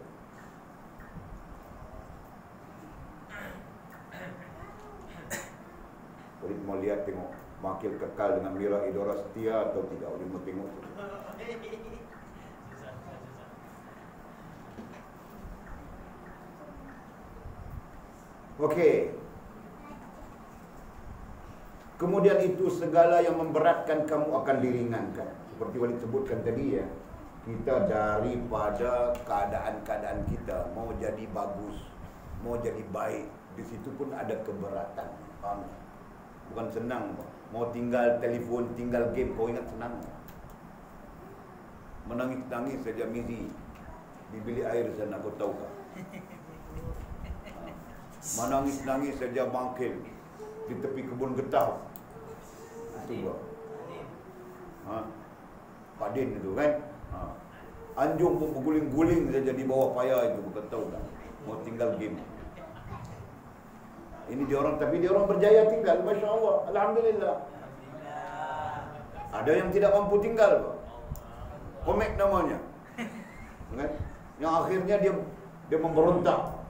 Boleh mau lihat tengok makil kekal dengan Mira Idora setia atau tidak. Boleh mau tengok saja. Okey. Kemudian itu segala yang memberatkan kamu akan diringankan. Seperti Walid sebutkan tadi ya. Kita daripada keadaan-keadaan kita mau jadi bagus, mau jadi baik, di situ pun ada keberatan. Faham? Bukan senang. Mau tinggal telefon, tinggal game, kau ingat senang? Menangis-nangis saja Mizi di bilik air sana, kau tahu tak? Menangis-nangis saja bangkil di tepi kebun getah. Itu bah. Pak Din itu kan. Anjung pun berguling-guling saja di bawah payah itu, bukan tahu tak? Mau tinggal game. Ini dia orang, tapi dia orang berjaya tinggal, Masya Allah, Alhamdulillah. Ada yang tidak mampu tinggal, Pak. Komek namanya, kan? Yang akhirnya dia memberontak.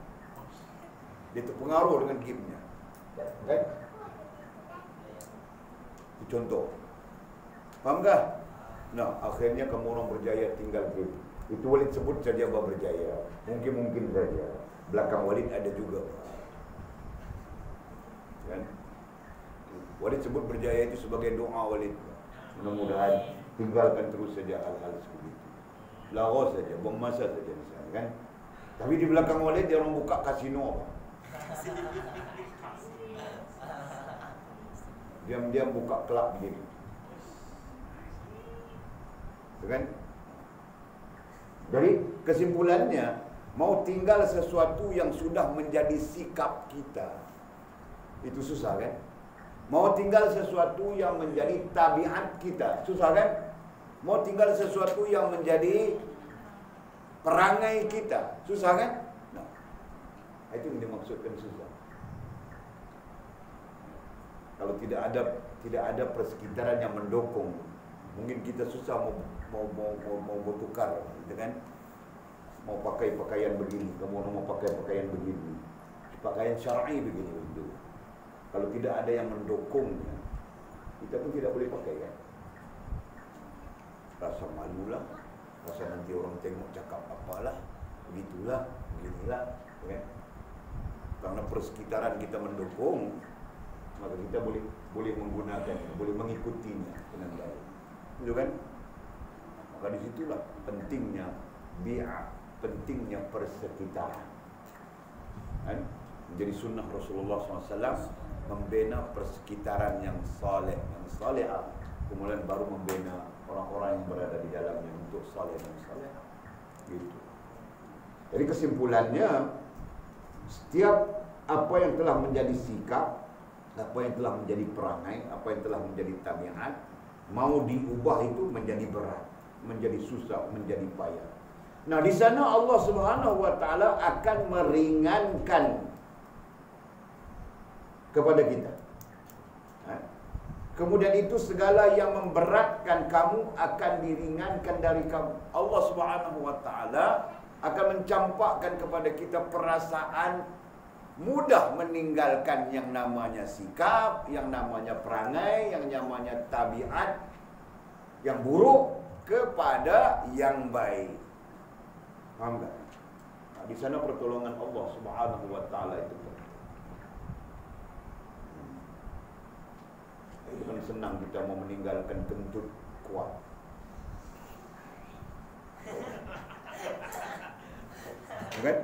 Dia terpengaruh dengan gamenya, kan? Itu contoh. Faham tak? Nah, akhirnya kamu orang berjaya tinggal game. Itu Walid sebut saja bahawa berjaya. Mungkin saja. Belakang Walid ada juga. Kan? Walid sebut berjaya itu sebagai doa Walid. Mudah-mudahan tinggalkan terus saja hal-hal seperti itu. Laros saja, buang masa saja misalnya, kan? Tapi di belakang Walid dia orang buka kasino. Diam-diam buka kelab begini. Kan? Jadi kesimpulannya, mau tinggal sesuatu yang sudah menjadi sikap kita, itu susah kan? Mau tinggal sesuatu yang menjadi tabiat kita, susah kan? Mau tinggal sesuatu yang menjadi perangai kita, susah kan? Nah, itu yang dimaksudkan susah. Kalau tidak ada persekitaran yang mendukung, mungkin kita susah mau bertukar, gitu kan? Mau pakai pakaian begini, kamu mau pakai pakaian begini, pakaian syar'i begini itu. Kalau tidak ada yang mendukungnya, kita pun tidak boleh pakai, kan? Rasa malulah, rasa nanti orang tengok cakap apalah, begitulah, beginilah, kan? Karena persekitaran kita mendukung, maka kita boleh menggunakan, boleh mengikutinya dengan baik. Itu kan? Maka disitulah pentingnya bi'ah, pentingnya persekitaran. Kan? Menjadi sunnah Rasulullah SAW membina persekitaran yang saleh, yang salihah, kemudian baru membina orang-orang yang berada di dalamnya untuk saleh dan salihah. Gitu. Jadi kesimpulannya, setiap apa yang telah menjadi sikap, apa yang telah menjadi perangai, apa yang telah menjadi tabiat, mau diubah itu menjadi berat, menjadi susah, menjadi payah. Nah, di sana Allah Subhanahu wa taala akan meringankan kepada kita. Kemudian itu segala yang memberatkan kamu akan diringankan dari kamu. Allah Subhanahu wa taala akan mencampakkan kepada kita perasaan mudah meninggalkan yang namanya sikap, yang namanya perangai, yang namanya tabiat yang buruk kepada yang baik. Faham tak? Nah, di sana pertolongan Allah Subhanahu wa taala itu. Bukan senang kita mau meninggalkan kentut kuat. Kan?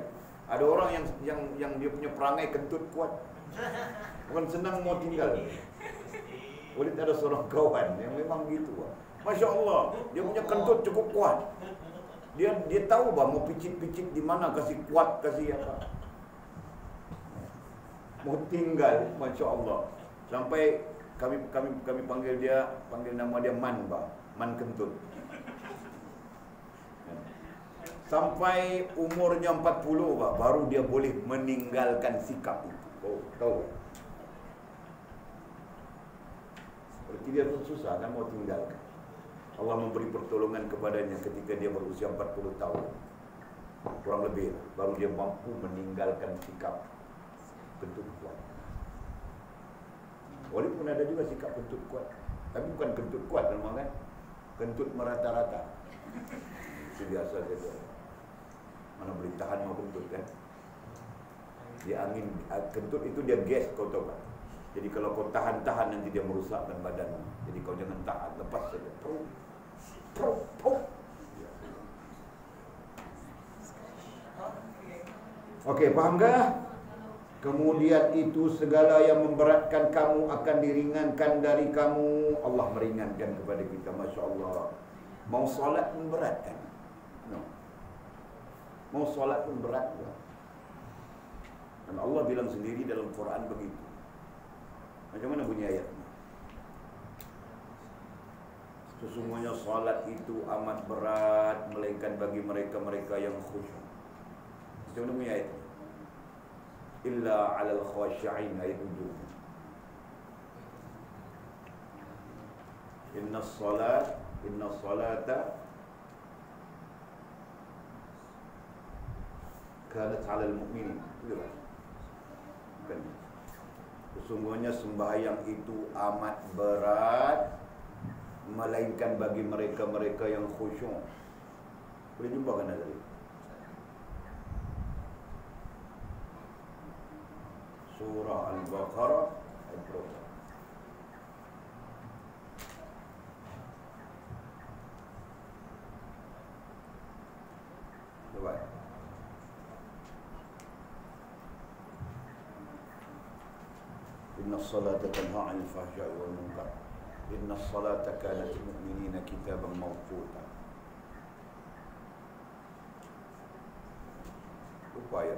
Ada orang yang dia punya perangai kentut kuat. Bukan senang mau tinggal. Boleh ada seorang kawan yang memang gitu. Masya Allah, dia punya kentut cukup kuat. Dia tahu bah mau picit-picit di mana, kasih kuat, kasih apa. Mau tinggal, Masya Allah. Sampai kami panggil nama dia Man, bah, Man kentut. Sampai umurnya 40, bah, baru dia boleh meninggalkan sikap itu. Oh, tahu? Berarti dia pun susah kan mau tinggalkan. Allah memberi pertolongan kepadanya ketika dia berusia 40 tahun. Kurang lebih, baru dia mampu meninggalkan sikap kentut kuat. Walaupun ada juga sikap kentut kuat, tapi bukan kentut kuat memang kan, kentut merata-rata. Itu biasa saja. Mana boleh tahan mau kentut kan? Dia angin kentut itu dia gas, kau tahu kan? Jadi kalau kau tahan-tahan nanti dia merusakkan badan. Jadi kau jangan tahan, lepas saja. Okey, faham tak? Kemudian itu segala yang memberatkan kamu akan diringankan dari kamu. Allah meringankan kepada kita, Masya Allah. Mau solat pun berat kan? No. Mau solat pun berat juga. Dan Allah bilang sendiri dalam Quran begitu. Macam mana bunyi ayatnya? Sesungguhnya solat itu amat berat, melainkan bagi mereka-mereka yang khusyuk. Macam mana bunyi ayatnya? Illa 'alal khashi'in, ayat 7. Inna salata kanat 'alal mu'minin. Sesungguhnya sembahyang itu amat berat, melainkan bagi mereka-mereka yang khusyuk. Boleh jumpa kan tadi? Surah Al-Baqarah ayat berapa? Coba. Inna as-salata tanha 'anil fahsya'i wal munkar. Inna as-salata kanat lil mu'minina kitaban mawquta. Upaya.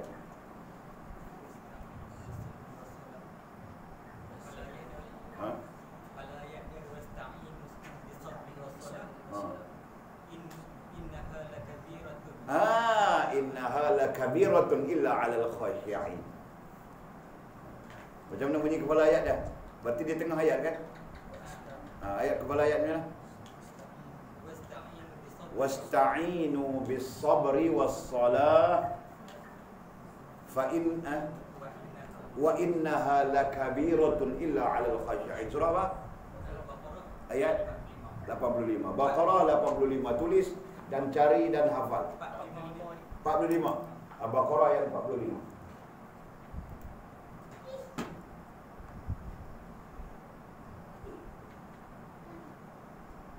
Innaha lakabiratun illa 'alal khashi'in. Macam mana bunyi kepala ayat dah? Berarti dia tengah ayat kan? Ayat kepala ayatnya wasta'inu bis-sabri was-salah fa inna wa innaha lakabiratun illa 'alal khashi'in. Surah apa? Ayat 85. Baqarah 85. Tulis dan cari dan hafal. 45. Al-Baqarah ayat 45.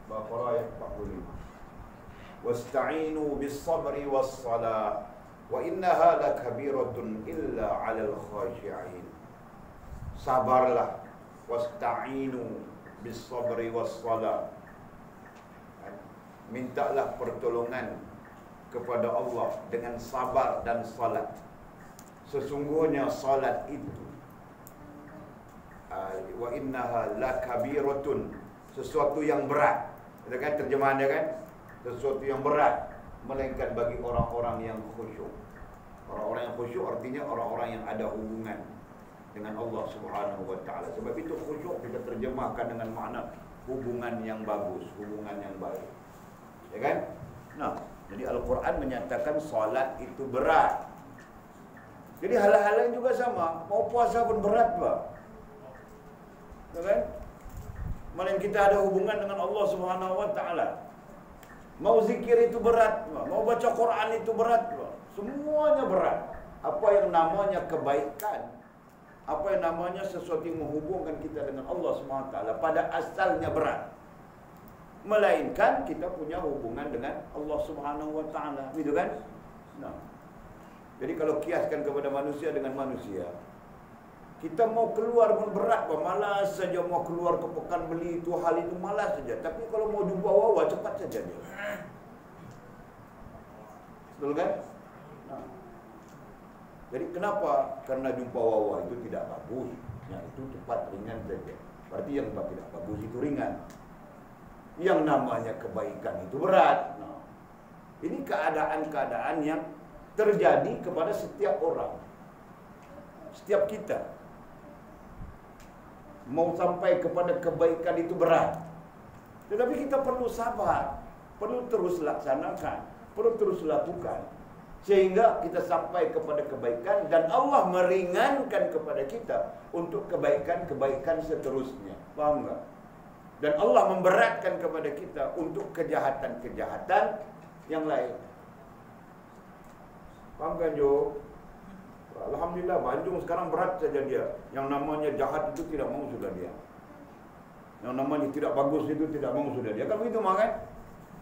Baqarah ayat 45. Wasta'inu bis-sabri was-salah wa innaha lakabiratun illa 'alal khashi'in. Sabarlah. Wasta'inu bis-sabri was-salah. Mintalah pertolongan kepada Allah dengan sabar dan salat. Sesungguhnya salat itu wa innaha lakabiratun, sesuatu yang berat. Itu kan terjemahan dia kan? Sesuatu yang berat, melainkan bagi orang-orang yang khusyuk. Orang-orang yang khusyuk artinya orang-orang yang ada hubungan dengan Allah Subhanahu wa taala. Sebab itu khusyuk kita terjemahkan dengan makna hubungan yang bagus, hubungan yang baik. Ya kan? Nah, jadi Al-Quran menyatakan salat itu berat. Jadi hal-hal lain juga sama. Mau puasa pun berat, Pak. Ya kan? Malah kita ada hubungan dengan Allah Subhanahu wa taala. Mau zikir itu berat, Pak. Mau baca Quran itu berat, Pak. Semuanya berat. Apa yang namanya kebaikan, apa yang namanya sesuatu yang menghubungkan kita dengan Allah Subhanahu wa taala pada asalnya berat. Melainkan kita punya hubungan dengan Allah Subhanahu wa taala, gitu kan? Nah. Jadi kalau kiaskan kepada manusia dengan manusia, kita mau keluar pun berat, malas saja mau keluar ke pekan beli itu hal itu malas saja. Tapi kalau mau jumpa wawa cepat saja dia. Betul kan? Nah. Jadi kenapa? Karena jumpa wawa itu tidak bagus. Ya, itu cepat ringan saja. Berarti yang tidak bagus itu ringan. Yang namanya kebaikan itu berat. Nah, ini keadaan-keadaan yang terjadi kepada setiap orang, setiap kita. Mau sampai kepada kebaikan itu berat. Tetapi kita perlu sabar, perlu terus laksanakan, perlu terus lakukan, sehingga kita sampai kepada kebaikan dan Allah meringankan kepada kita untuk kebaikan-kebaikan seterusnya. Paham enggak? Dan Allah memberatkan kepada kita untuk kejahatan-kejahatan yang lain. Paham kan, Jo? Alhamdulillah, Banjung sekarang berat saja dia. Yang namanya jahat itu tidak mau sudah dia. Yang namanya tidak bagus itu tidak mau sudah dia. Kan begitu, kan?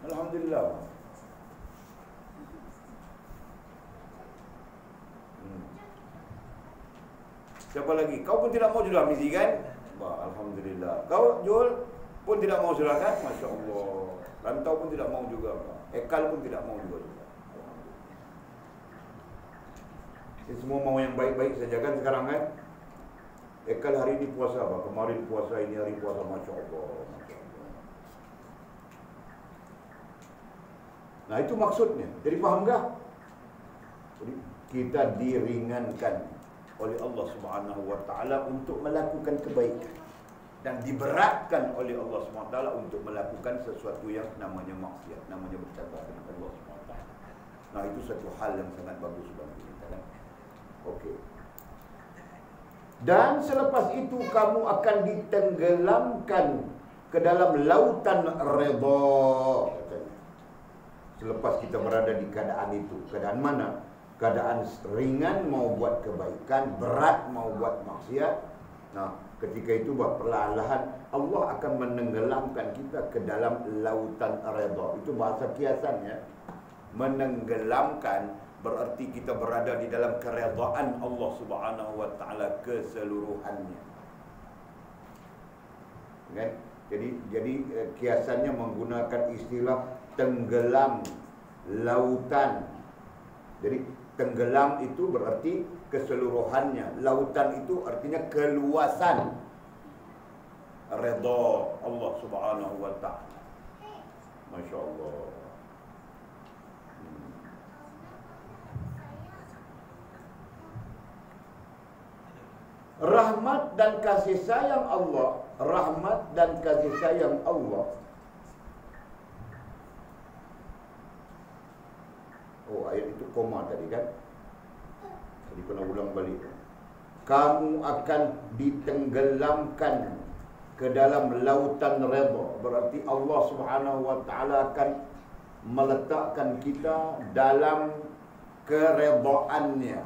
Alhamdulillah. Siapa lagi? Kau pun tidak mau sudah misi kan? Alhamdulillah. Kau, Jul, pun tidak mau sudah kan? Masya Allah. Rantau pun tidak mau juga. Ekal pun tidak mau juga. Ini semua mau yang baik-baik saja kan sekarang kan? Ekal hari ini puasa apa? Kemarin puasa, ini hari puasa. Masya Allah. Masya Allah. Nah itu maksudnya. Jadi paham gak? Jadi kita diringankan oleh Allah Subhanahu wa taala untuk melakukan kebaikan dan diberatkan oleh Allah Subhanahu wa taala untuk melakukan sesuatu yang namanya maksiat, namanya bercampur dengan Allah Subhanahu wa taala. Nah itu satu hal yang sangat bagus bagi kita kan. Okey. Dan selepas itu kamu akan ditenggelamkan ke dalam lautan redha katanya. Selepas kita berada di keadaan itu, keadaan mana? Keadaan ringan mau buat kebaikan, berat mau buat maksiat. Nah, ketika itu perlahan-lahan Allah akan menenggelamkan kita ke dalam lautan redha. Itu bahasa kiasannya. Menenggelamkan berarti kita berada di dalam keredaan Allah Subhanahu wa taala keseluruhannya. Kan? Jadi kiasannya menggunakan istilah tenggelam lautan. Jadi tenggelam itu berarti keseluruhannya. Lautan itu artinya keluasan redha Allah Subhanahu wa taala. Masya Allah. Rahmat dan kasih sayang Allah, rahmat dan kasih sayang Allah. Oh, ayat itu koma tadi kan? Jadi kena ulang balik. Kamu akan ditenggelamkan ke dalam lautan redha. Berarti Allah Subhanahu wa taala akan meletakkan kita dalam keredaannya.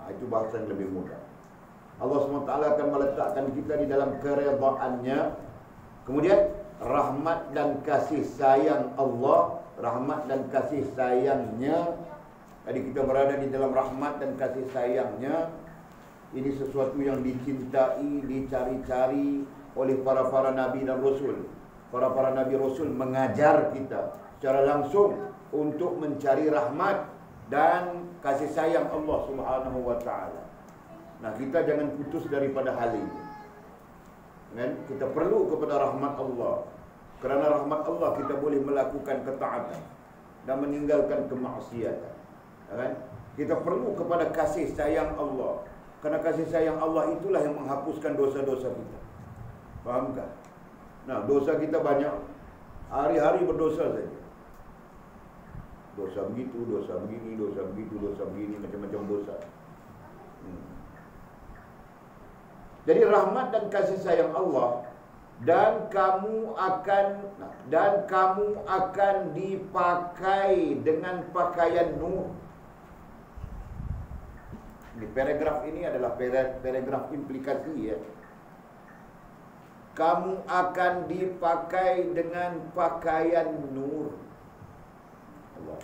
Itu bahasa yang lebih mudah. Allah SWT akan meletakkan kita di dalam keredaannya. Kemudian rahmat dan kasih sayang Allah, rahmat dan kasih sayangnya. Jadi kita berada di dalam rahmat dan kasih sayangnya. Ini sesuatu yang dicintai, dicari-cari oleh para nabi dan rasul. Para nabi rasul mengajar kita secara langsung untuk mencari rahmat dan kasih sayang Allah Subhanahu wa taala. Nah, kita jangan putus daripada hal ini. Kan? Kita perlu kepada rahmat Allah. Kerana rahmat Allah kita boleh melakukan ketaatan dan meninggalkan kemaksiatan. Kan? Kita perlu kepada kasih sayang Allah. Kerana kasih sayang Allah itulah yang menghapuskan dosa-dosa kita. Faham tak? Nah, dosa kita banyak. Hari-hari berdosa saja. Dosa begitu, dosa begini, dosa begitu, dosa begini, macam-macam dosa. Jadi rahmat dan kasih sayang Allah, dan kamu akan dipakai dengan pakaian nur. Di paragraf ini adalah paragraf implikasi ya. Kamu akan dipakai dengan pakaian nur. Allah.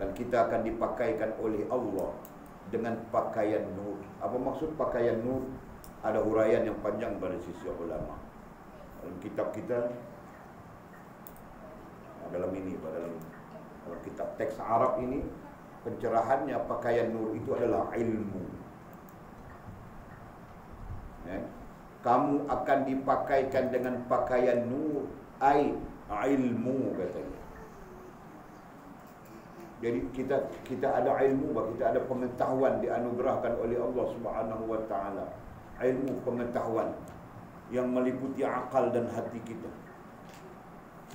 Dan kita akan dipakaikan oleh Allah dengan pakaian nur. Apa maksud pakaian nur? Ada huraian yang panjang pada sisi ulama. Dalam kitab kita, dalam kitab teks Arab ini, pencerahannya pakaian nur itu adalah ilmu. Ya. Kamu akan dipakaikan dengan pakaian nur, ilmu katanya. Jadi kita ada ilmu, kita ada pengetahuan dianugerahkan oleh Allah Subhanahu wa taala. Ilmu pengetahuan yang meliputi akal dan hati kita.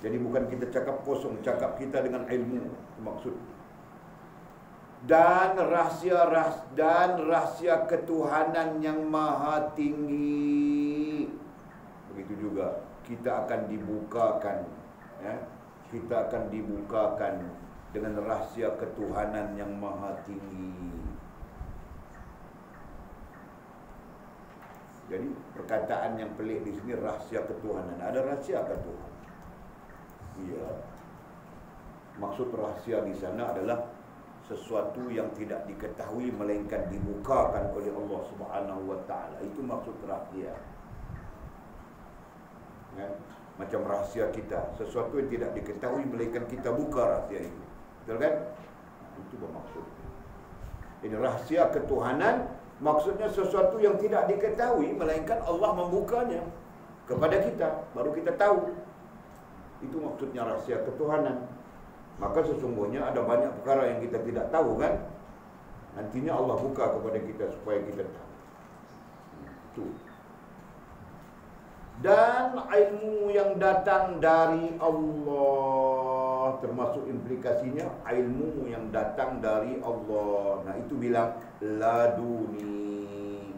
Jadi bukan kita cakap kosong, cakap kita dengan ilmu maksud. Dan rahsia ketuhanan yang maha tinggi. Begitu juga kita akan dibukakan, ya. Kita akan dibukakan dengan rahsia ketuhanan yang maha tinggi. Jadi perkataan yang pelik di sini rahsia ketuhanan. Ada rahsia ketuhanan. Iya. Maksud rahsia di sana adalah sesuatu yang tidak diketahui melainkan dibukakan oleh Allah Subhanahu wa taala. Itu maksud rahsia. Ya, macam rahsia kita, sesuatu yang tidak diketahui melainkan kita buka rahsia itu. Betul kan? Itu bermaksud. Jadi rahsia ketuhanan maksudnya sesuatu yang tidak diketahui melainkan Allah membukanya kepada kita, baru kita tahu. Itu maksudnya rahsia ketuhanan. Maka sesungguhnya ada banyak perkara yang kita tidak tahu kan? Nantinya Allah buka kepada kita supaya kita tahu. Itu. Dan ilmu yang datang dari Allah, termasuk implikasinya ilmu yang datang dari Allah. Nah, itu bilang laduni.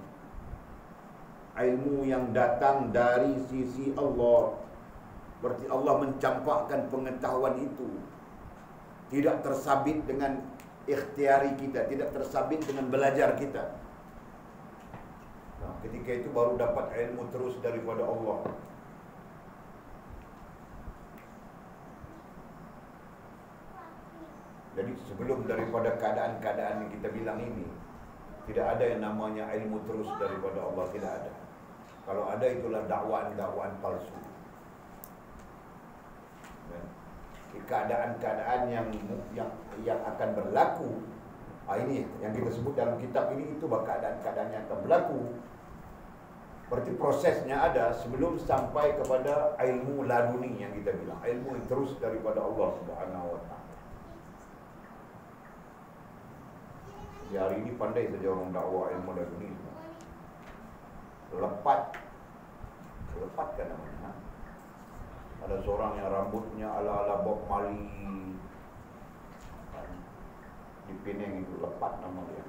Ilmu yang datang dari sisi Allah. Berarti Allah mencampakkan pengetahuan itu. Tidak tersabit dengan ikhtiari kita, tidak tersabit dengan belajar kita. Nah, ketika itu baru dapat ilmu terus daripada Allah. Jadi sebelum daripada keadaan-keadaan yang kita bilang ini, tidak ada yang namanya ilmu terus daripada Allah, tidak ada. Kalau ada itulah dakwaan-dakwaan palsu. Keadaan-keadaan yang akan berlaku, ini yang kita sebut dalam kitab ini, itu keadaan-keadaan yang akan berlaku. Berarti prosesnya ada sebelum sampai kepada ilmu laduni yang kita bilang, ilmu yang terus daripada Allah Subhanahu wa taala. Di hari ini pandai saja orang dakwah ilmu laduni. Lepat kan namanya. Ada seorang yang rambutnya ala-ala Bob Marley di Penang itu, lepat nama dia.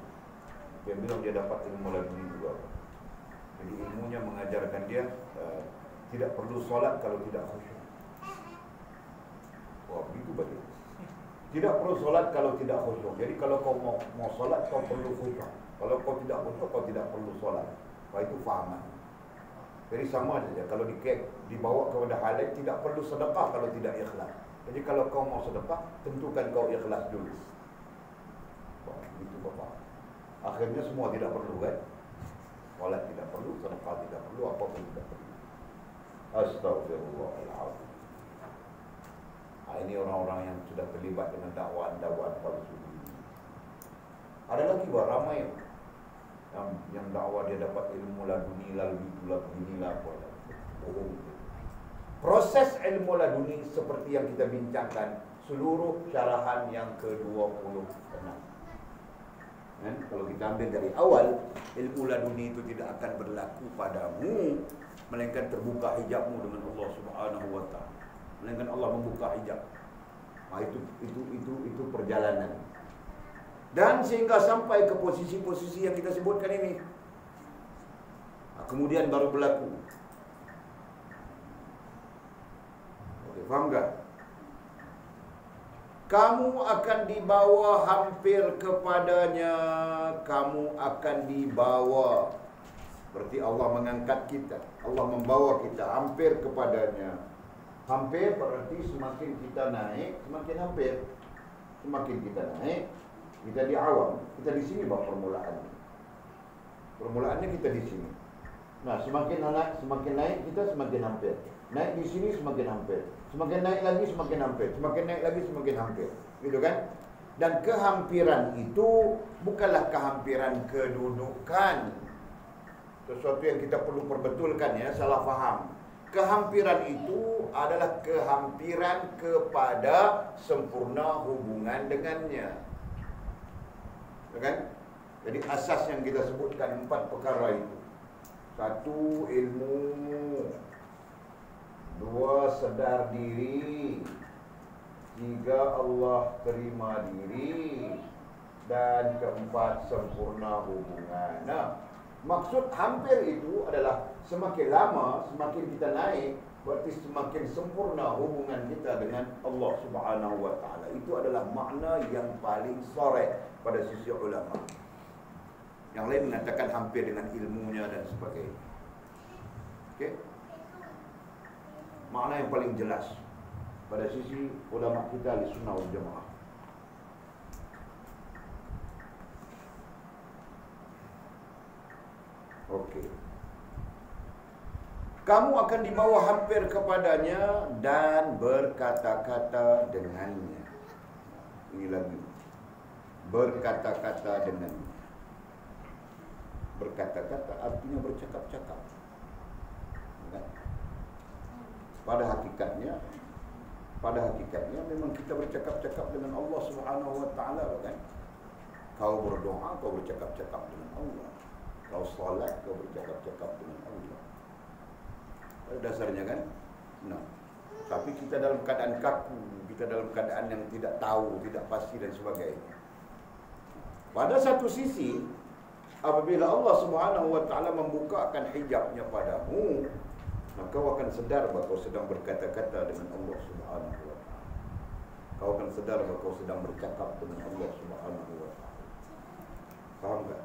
Dia bilang dia dapat ilmu laduni juga. Jadi ilmunya mengajarkan dia tidak perlu solat kalau tidak khusyuk. Wah, begitu betul. Tidak perlu solat kalau tidak khusyuk. Jadi kalau kau mau solat, kau perlu khusyuk. Kalau kau tidak khusyuk, kau tidak perlu solat. Wah, itu fahaman. Jadi sama saja, kalau dibawa kepada halat, tidak perlu sedekah kalau tidak ikhlas. Jadi kalau kau mau sedekah, tentukan kau ikhlas dulu. Wah, begitu Bapak. Akhirnya semua tidak perlu kan? Salat tidak perlu, sedekah tidak perlu, apa pun tidak perlu. Astagfirullahaladzim. Ini orang-orang yang sudah terlibat dengan dakwaan palsu. Ada lagi ramai yang dakwah dia dapat ilmu laduni, lalu itulah beginilah bohong. Proses ilmu laduni seperti yang kita bincangkan seluruh syarahan yang ke-26. Kalau kita ambil dari awal, ilmu laduni itu tidak akan berlaku padamu melainkan terbuka hijabmu dengan Allah Subhanahu wa taala. Melainkan Allah membuka hijab. Itu perjalanan. Dan sehingga sampai ke posisi-posisi yang kita sebutkan ini. Kemudian baru berlaku. Oke, faham tak? Kamu akan dibawa hampir kepadanya. Kamu akan dibawa. Berarti Allah mengangkat kita. Allah membawa kita hampir kepadanya. Hampir berarti semakin kita naik, semakin hampir. Semakin kita naik, kita di awam. Kita di sini bab permulaan. Permulaannya kita di sini. Nah, semakin naik kita semakin hampir. Naik di sini semakin hampir. Semakin naik lagi semakin hampir. Semakin naik lagi semakin hampir. Gitu kan? Dan kehampiran itu bukanlah kehampiran kedudukan. Sesuatu yang kita perlu perbetulkan ya, salah faham. Kehampiran itu adalah kehampiran kepada sempurna hubungan dengannya. Kan? Jadi asas yang kita sebutkan 4 perkara itu. 1, ilmu. 2, sedar diri. 3, Allah terima diri. Dan 4, sempurna hubungan. Nah, maksud hampir itu adalah semakin lama, semakin kita naik, berarti semakin sempurna hubungan kita dengan Allah Subhanahu wa taala. Itu adalah makna yang paling sore pada sisi ulama. Yang lain mengatakan hampir dengan ilmunya dan sebagainya. Okey? Makna yang paling jelas pada sisi ulama kita Ahlussunnah wal Jamaah. Okey. Kamu akan dibawa hampir kepadanya dan berkata-kata dengannya. Ini lagi. Berkata-kata dengannya. Berkata-kata artinya bercakap-cakap. Pada hakikatnya memang kita bercakap-cakap dengan Allah Subhanahu wa taala, kan? Kau berdoa, kau bercakap-cakap dengan Allah. Kau salat, kau bercakap-cakap dengan Allah. Pada dasarnya kan. Nah, tapi kita dalam keadaan kaku, kita dalam keadaan yang tidak tahu, tidak pasti dan sebagainya. Pada satu sisi, apabila Allah Subhanahu wa taala membukakan hijabnya padamu, maka kau akan sedar bahawa kau sedang berkata-kata dengan Allah Subhanahu wa taala. Kau akan sedar bahawa kau sedang bercakap dengan Allah Subhanahu wa taala. Faham tak?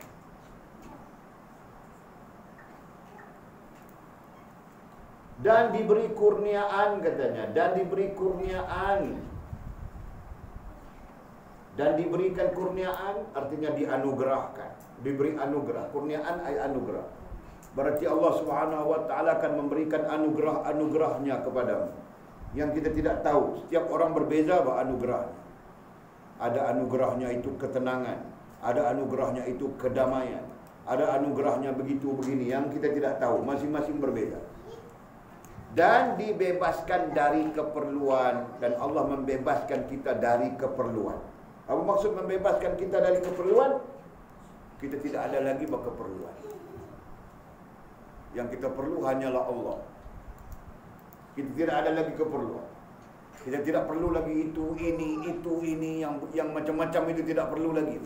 Dan diberi kurniaan katanya, dan diberi kurniaan. Dan diberikan kurniaan artinya dianugerahkan. Diberi anugerah. Kurniaan ay anugerah. Berarti Allah Subhanahu wa taala akan memberikan anugerah-anugerahnya kepadamu. Yang kita tidak tahu. Setiap orang berbeza bah anugerahnya. Ada anugerahnya itu ketenangan, ada anugerahnya itu kedamaian, ada anugerahnya begitu begini yang kita tidak tahu, masing-masing berbeza. Dan dibebaskan dari keperluan, dan Allah membebaskan kita dari keperluan. Apa maksud membebaskan kita dari keperluan? Kita tidak ada lagi keperluan. Yang kita perlu hanyalah Allah. Kita tidak ada lagi keperluan. Kita tidak perlu lagi itu ini yang macam-macam itu tidak perlu lagi.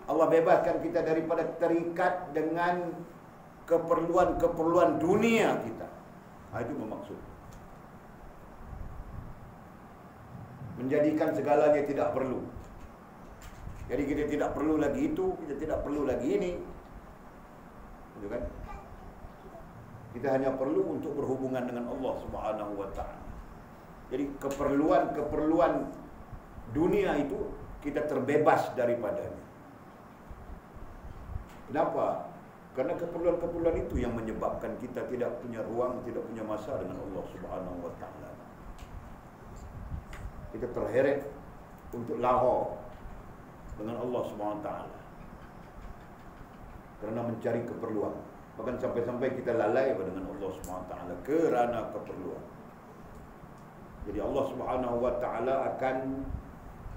Allah bebaskan kita daripada terikat dengan keperluan-keperluan dunia kita. Itu bermaksud menjadikan segalanya tidak perlu. Jadi kita tidak perlu lagi itu, kita tidak perlu lagi ini. Betul kan? Kita hanya perlu untuk berhubungan dengan Allah Subhanahu wa taala. Jadi keperluan-keperluan dunia itu kita terbebas daripadanya. Kenapa? Karena keperluan-keperluan itu yang menyebabkan kita tidak punya ruang, tidak punya masa dengan Allah Subhanahu wa taala. Kita terheret untuk lahir dengan Allah SWT kerana mencari keperluan. Bahkan sampai-sampai kita lalai dengan Allah SWT kerana keperluan. Jadi Allah SWT akan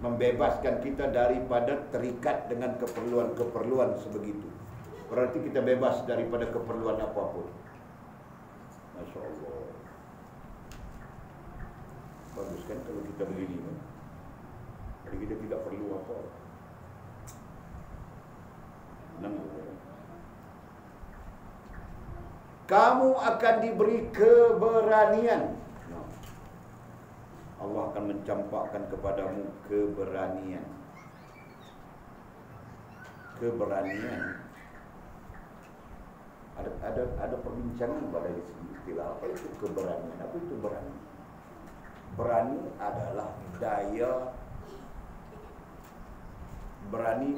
membebaskan kita daripada terikat dengan keperluan-keperluan sebegitu. Berarti kita bebas daripada keperluan apapun. Masya Allah. Bagus kan kalau kita begini kan? Jadi kita tidak perlu apa. Kamu akan diberi keberanian. Allah akan mencampakkan kepadamu keberanian. Keberanian. Ada perbincangan pada istilah apa itu keberanian? Apa itu berani? Berani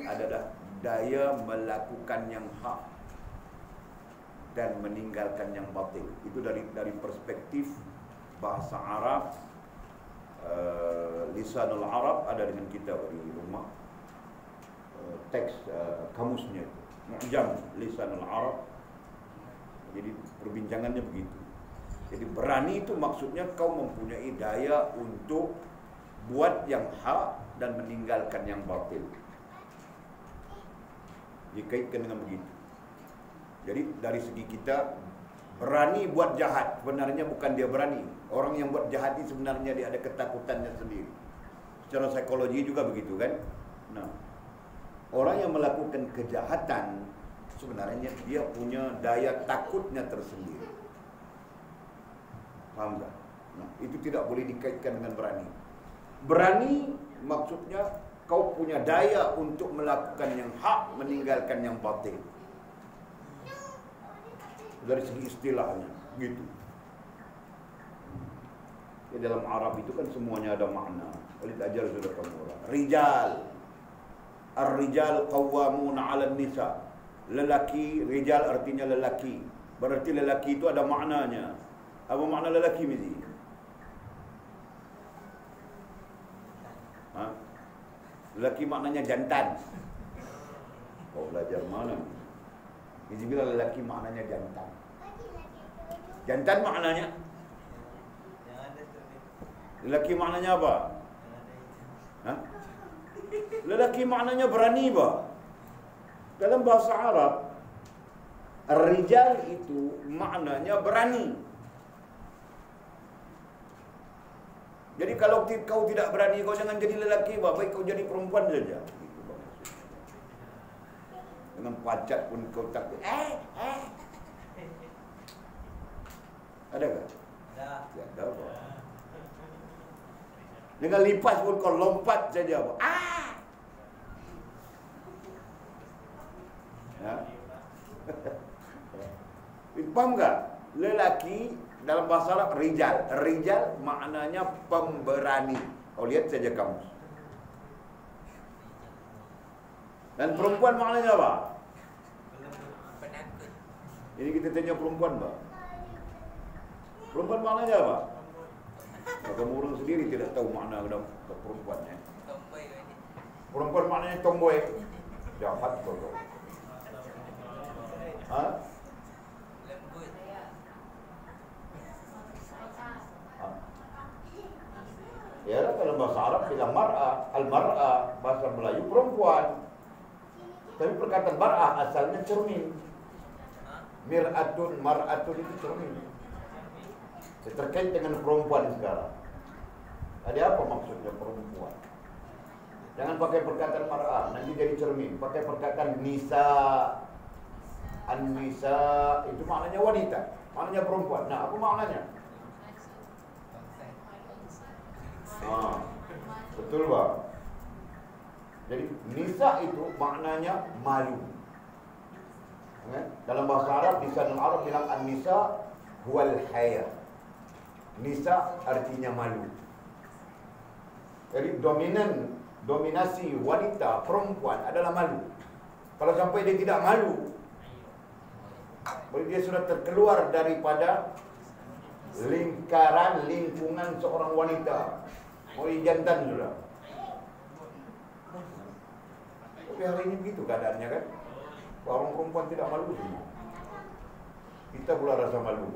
adalah daya melakukan yang hak dan meninggalkan yang batil. Itu dari perspektif bahasa Arab. Lisanul Arab ada dengan kita di rumah. Teks kamusnya itu Mu'jam Lisanul Arab. Jadi perbincangannya begitu. Jadi berani itu maksudnya kau mempunyai daya untuk buat yang hak dan meninggalkan yang batil. Dikaitkan dengan begitu. Jadi dari segi kita, berani buat jahat sebenarnya bukan dia berani. Orang yang buat jahat ini sebenarnya dia ada ketakutannya sendiri. Secara psikologi juga begitu kan. Nah, orang yang melakukan kejahatan sebenarnya dia punya daya takutnya tersendiri. Faham tak? Nah, itu tidak boleh dikaitkan dengan berani. Berani maksudnya kau punya daya untuk melakukan yang hak, meninggalkan yang batil. Dari segi istilahnya gitu. Ya, dalam Arab itu kan semuanya ada makna. Oleh ajar sudah kamu orang. Rijal. Ar-rijal qawwamuna 'alan nisa. Lelaki, rijal artinya lelaki. Berarti lelaki itu ada maknanya. Apa makna lelaki Mizi? Ha? Lelaki maknanya jantan. Kau belajar mana? Mizi bilang lelaki maknanya jantan. Jantan maknanya? Lelaki maknanya apa? Ha? Lelaki maknanya berani ba? Dalam bahasa Arab, ar-rijal itu maknanya berani. Jadi kalau kau tidak berani, kau jangan jadi lelaki ba, baik kau jadi perempuan saja. Dengan pacat pun kau takut. Ada tak? Tak ada apa. Dengan lipas pun kau lompat saja apa? Ya. Faham tak? Lelaki dalam bahasa Arab rijal. Rijal maknanya pemberani. Kau lihat saja kamus. Dan perempuan maknanya apa? Penakut. Ini kita tanya perempuan, Pak. Perempuan maknanya apa? Kamu orang sendiri tidak tahu makna perempuannya. Tomboy ini. Perempuan maknanya tomboy. Jahat kau. Ha? Lembut. Ya, dalam bahasa Arab bilang mar'ah, al-mar'ah, bahasa Melayu perempuan. Tapi perkataan mar'ah asalnya cermin. Mir'atun, mar'atun itu cermin. Terkait dengan perempuan sekarang. Ada apa maksudnya perempuan? Jangan pakai perkataan mar'ah, nanti jadi cermin. Pakai perkataan nisa. An-nisa itu maknanya wanita, maknanya perempuan. Nah, apa maknanya? Betul, Pak. Jadi nisa itu maknanya malu. Dalam bahasa Arab, lisan Arab bilang an-nisa huwal haya. Nisa artinya malu. Jadi dominasi wanita perempuan adalah malu. Kalau sampai dia tidak malu, berarti dia sudah terkeluar daripada lingkungan seorang wanita. Mau jantan sudah. Tapi hari ini begitu keadaannya kan. Orang perempuan tidak malu semua. Kita pula rasa malu.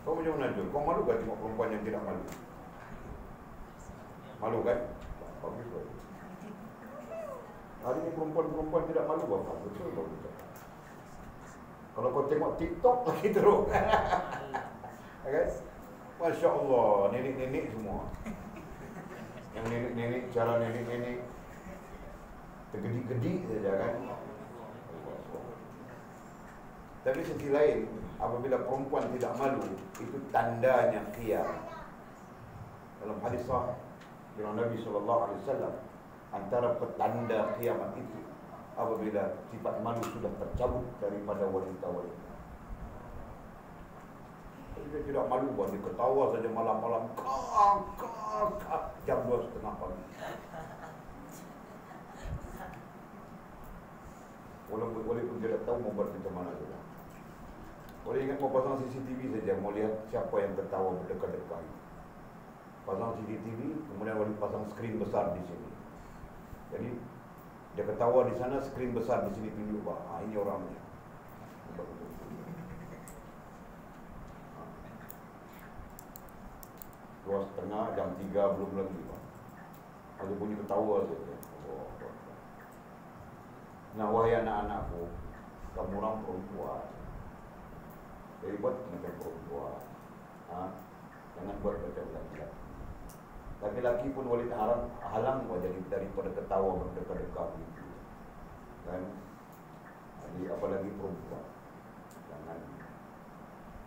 Kau macam mana Jul? Kau malu kan tengok perempuan yang tidak malu? Malu kan? Bagus kan? Hari ini perempuan-perempuan tidak malu apa? Betul bagus. Kalau kau tengok TikTok lagi teruk. Okay? Masya Allah, nenek-nenek semua. Yang nenek-nenek, cara nenek-nenek tergedik-gedik saja kan. Tapi sisi lain, apabila perempuan tidak malu, itu tandanya qiyam. Dalam hadis sahih dari Nabi SAW, antara petanda kiamat itu apabila sifat malu sudah tercabut daripada wanita-wanita. Dia tidak malu buat dia ketawa saja malam-malam jam 2:30 pagi. Walaupun dia tahu mau buat macam mana saja. Boleh ingat mau pasang CCTV saja, mau lihat siapa yang ketawa berdekat-dekat. Pasang CCTV, kemudian boleh pasang skrin besar di sini. Jadi dia ketawa di sana, skrin besar di sini tunjuk, wah ini orangnya. 2:30, jam 3 belum lagi. Ada bunyi ketawa saja. Nah, wahai anak-anakku, kamu orang perempuan, jadi buat macam perempuan. Jangan buat macam laki-laki. Laki-laki pun boleh halang jadi daripada ketawa berdekat-dekat itu. Kan? Jadi apalagi perempuan. Jangan.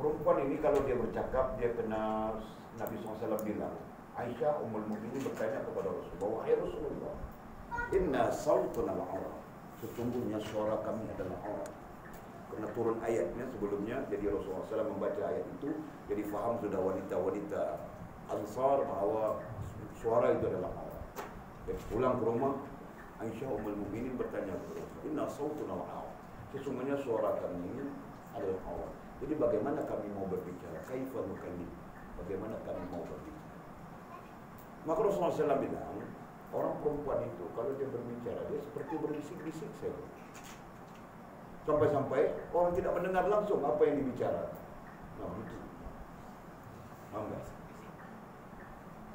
Perempuan ini kalau dia bercakap, dia kena Nabi SAW bilang, Aisyah Ummul Mukminin bertanya kepada Rasulullah, wahai Rasulullah, inna sawtuna al-'awra, sesungguhnya suara kami adalah aurat. Kena turun ayatnya sebelumnya, jadi Rasulullah SAW membaca ayat itu, jadi faham sudah wanita-wanita Ansar bahawa suara itu adalah aurat. Jadi pulang ke rumah, Aisyah Ummul Mukminin bertanya kepada Rasulullah, inna sawtuna al-'awra, sesungguhnya suara kami adalah aurat. Jadi bagaimana kami mau berbicara? Kaifa nukallim? Bagaimana kami mau berbicara? Maka Rasulullah SAW bilang, orang perempuan itu kalau dia berbicara, dia seperti berbisik-bisik saja. Sampai-sampai orang tidak mendengar langsung apa yang dibicara. Nah begitu. Enggak.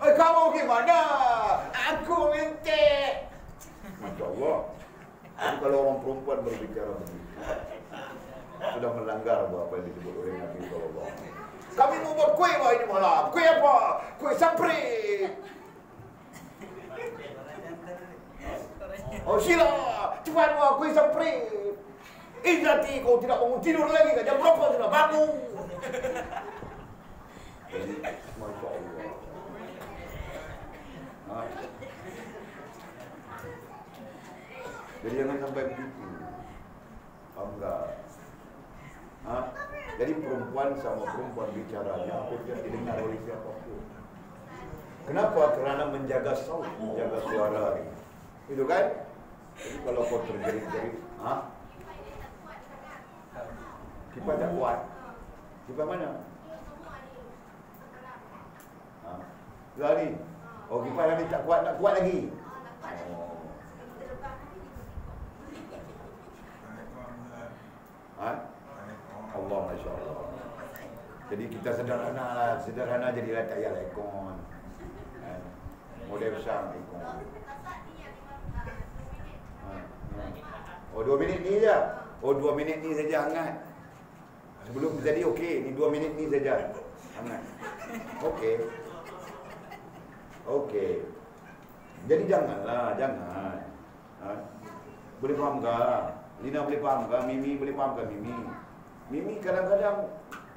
Kamu gimana? Aku minta. Masya Allah. Jadi kalau orang perempuan berbicara begitu, sudah melanggar apa yang disebut oleh Nabi SAW. Kami mau buat kue ini malam. Kue apa? Kue samprit. Oh sila, cepat buat kue samprit. Nanti kau tidak bangun tidur lagi. Jam berapa sudah bangun? Jadi, Masya Allah. Jadi jangan sampai begitu. Enggak. Jadi perempuan sama perempuan bicaranya hampir tidak didengar oleh siapapun. Kenapa? Kerana menjaga saut, menjaga suara. Itu kan? Jadi kalau kau terjerit-jerit, kipas tak kuat. Kipas mana? Lari. Oh, kipas lagi tak kuat, nak kuat lagi. Allah, Masya Allah. Jadi kita sederhana lah. Sederhana jadilah tak payah aircon. Model besar aircon. Oh 2 minit ni je. Oh 2 minit ni saja hangat. Sebelum jadi okey. Ni 2 minit ni saja hangat. Okey. Okey. Jadi janganlah. Jangan. Boleh faham tak? Lina boleh faham tak? Mimi boleh faham tak Mimi? Mimi kadang-kadang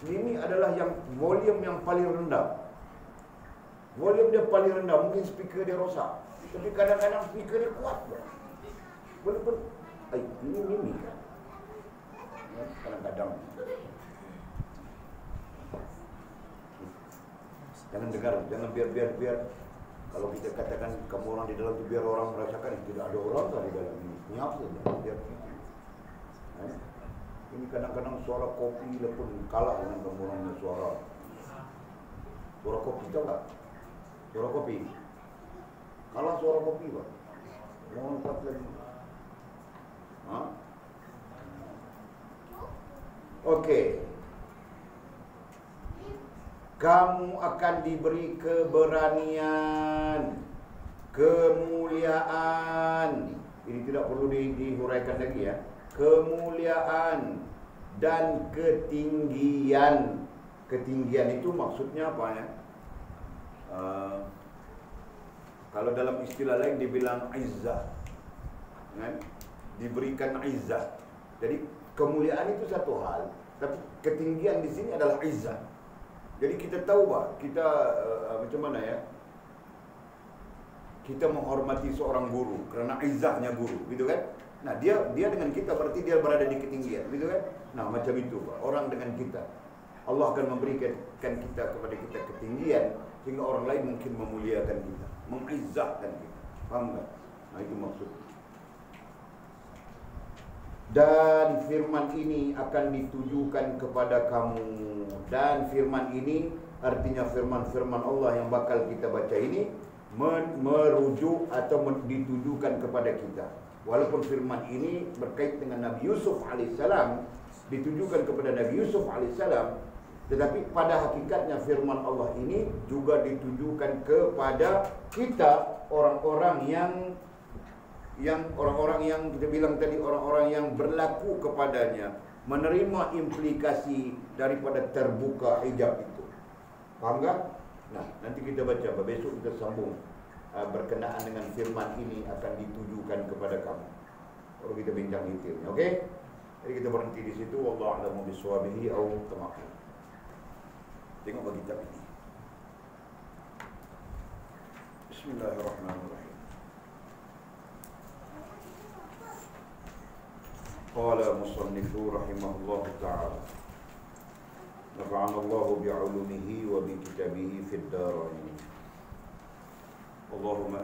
Mimi adalah yang volume yang paling rendah. Volume dia paling rendah, mungkin speaker dia rosak. Tapi kadang-kadang speaker dia kuat. Boleh pun. Ini Mimi kan? Kadang-kadang. Jangan dengar, jangan biar. Kalau kita katakan kamu orang di dalam itu, biar orang merasakan tidak ada orang di dalam ini. Nyap saja, biar begitu. Ini kadang-kadang suara kopi pun kalah dengan kamu orangnya suara Suara kopi tahu tak? Suara kopi. Kalah suara kopi Pak. Mohon kuat lagi. Ha? Okey. Kamu akan diberi keberanian, kemuliaan. Ini tidak perlu dihuraikan lagi ya. Kemuliaan dan ketinggian. Ketinggian itu maksudnya apa ya? Kalau dalam istilah lain dibilang izzah, kan? Diberikan izzah. Jadi kemuliaan itu satu hal, tapi ketinggian di sini adalah izzah. Jadi kita tahu Pak, kita macam mana ya? Kita menghormati seorang guru kerana izzahnya guru, gitu kan? Nah, dia dengan kita berarti dia berada di ketinggian, gitu kan? Nah, macam itu Pak, orang dengan kita. Allah akan memberikan kita kepada kita ketinggian sehingga orang lain mungkin memuliakan kita, mengizzahkan kita. Faham tak? Nah, itu maksud. Dan firman ini akan ditujukan kepada kamu. Dan firman ini artinya firman-firman Allah yang bakal kita baca ini merujuk atau ditujukan kepada kita. Walaupun firman ini berkait dengan Nabi Yusuf alaihissalam, ditujukan kepada Nabi Yusuf alaihissalam, tetapi pada hakikatnya firman Allah ini juga ditujukan kepada kita, orang-orang yang kita bilang tadi, orang-orang yang berlaku kepadanya, menerima implikasi daripada terbuka hijab itu. Faham tak? Nah, nanti kita baca, besok kita sambung berkenaan dengan firman ini akan ditujukan kepada kamu. Baru kita bincang detailnya, okey? Jadi kita berhenti di situ. Wallahu a'lamu bishawabih au tamaqqal. Tengok bagi kitab ini. Bismillahirrahmanirrahim. Qala musannifu rahimahullah ta'ala. Nafa'ana Allahu bi'ulumihi wa bi kitabihi fid darain. Allahumma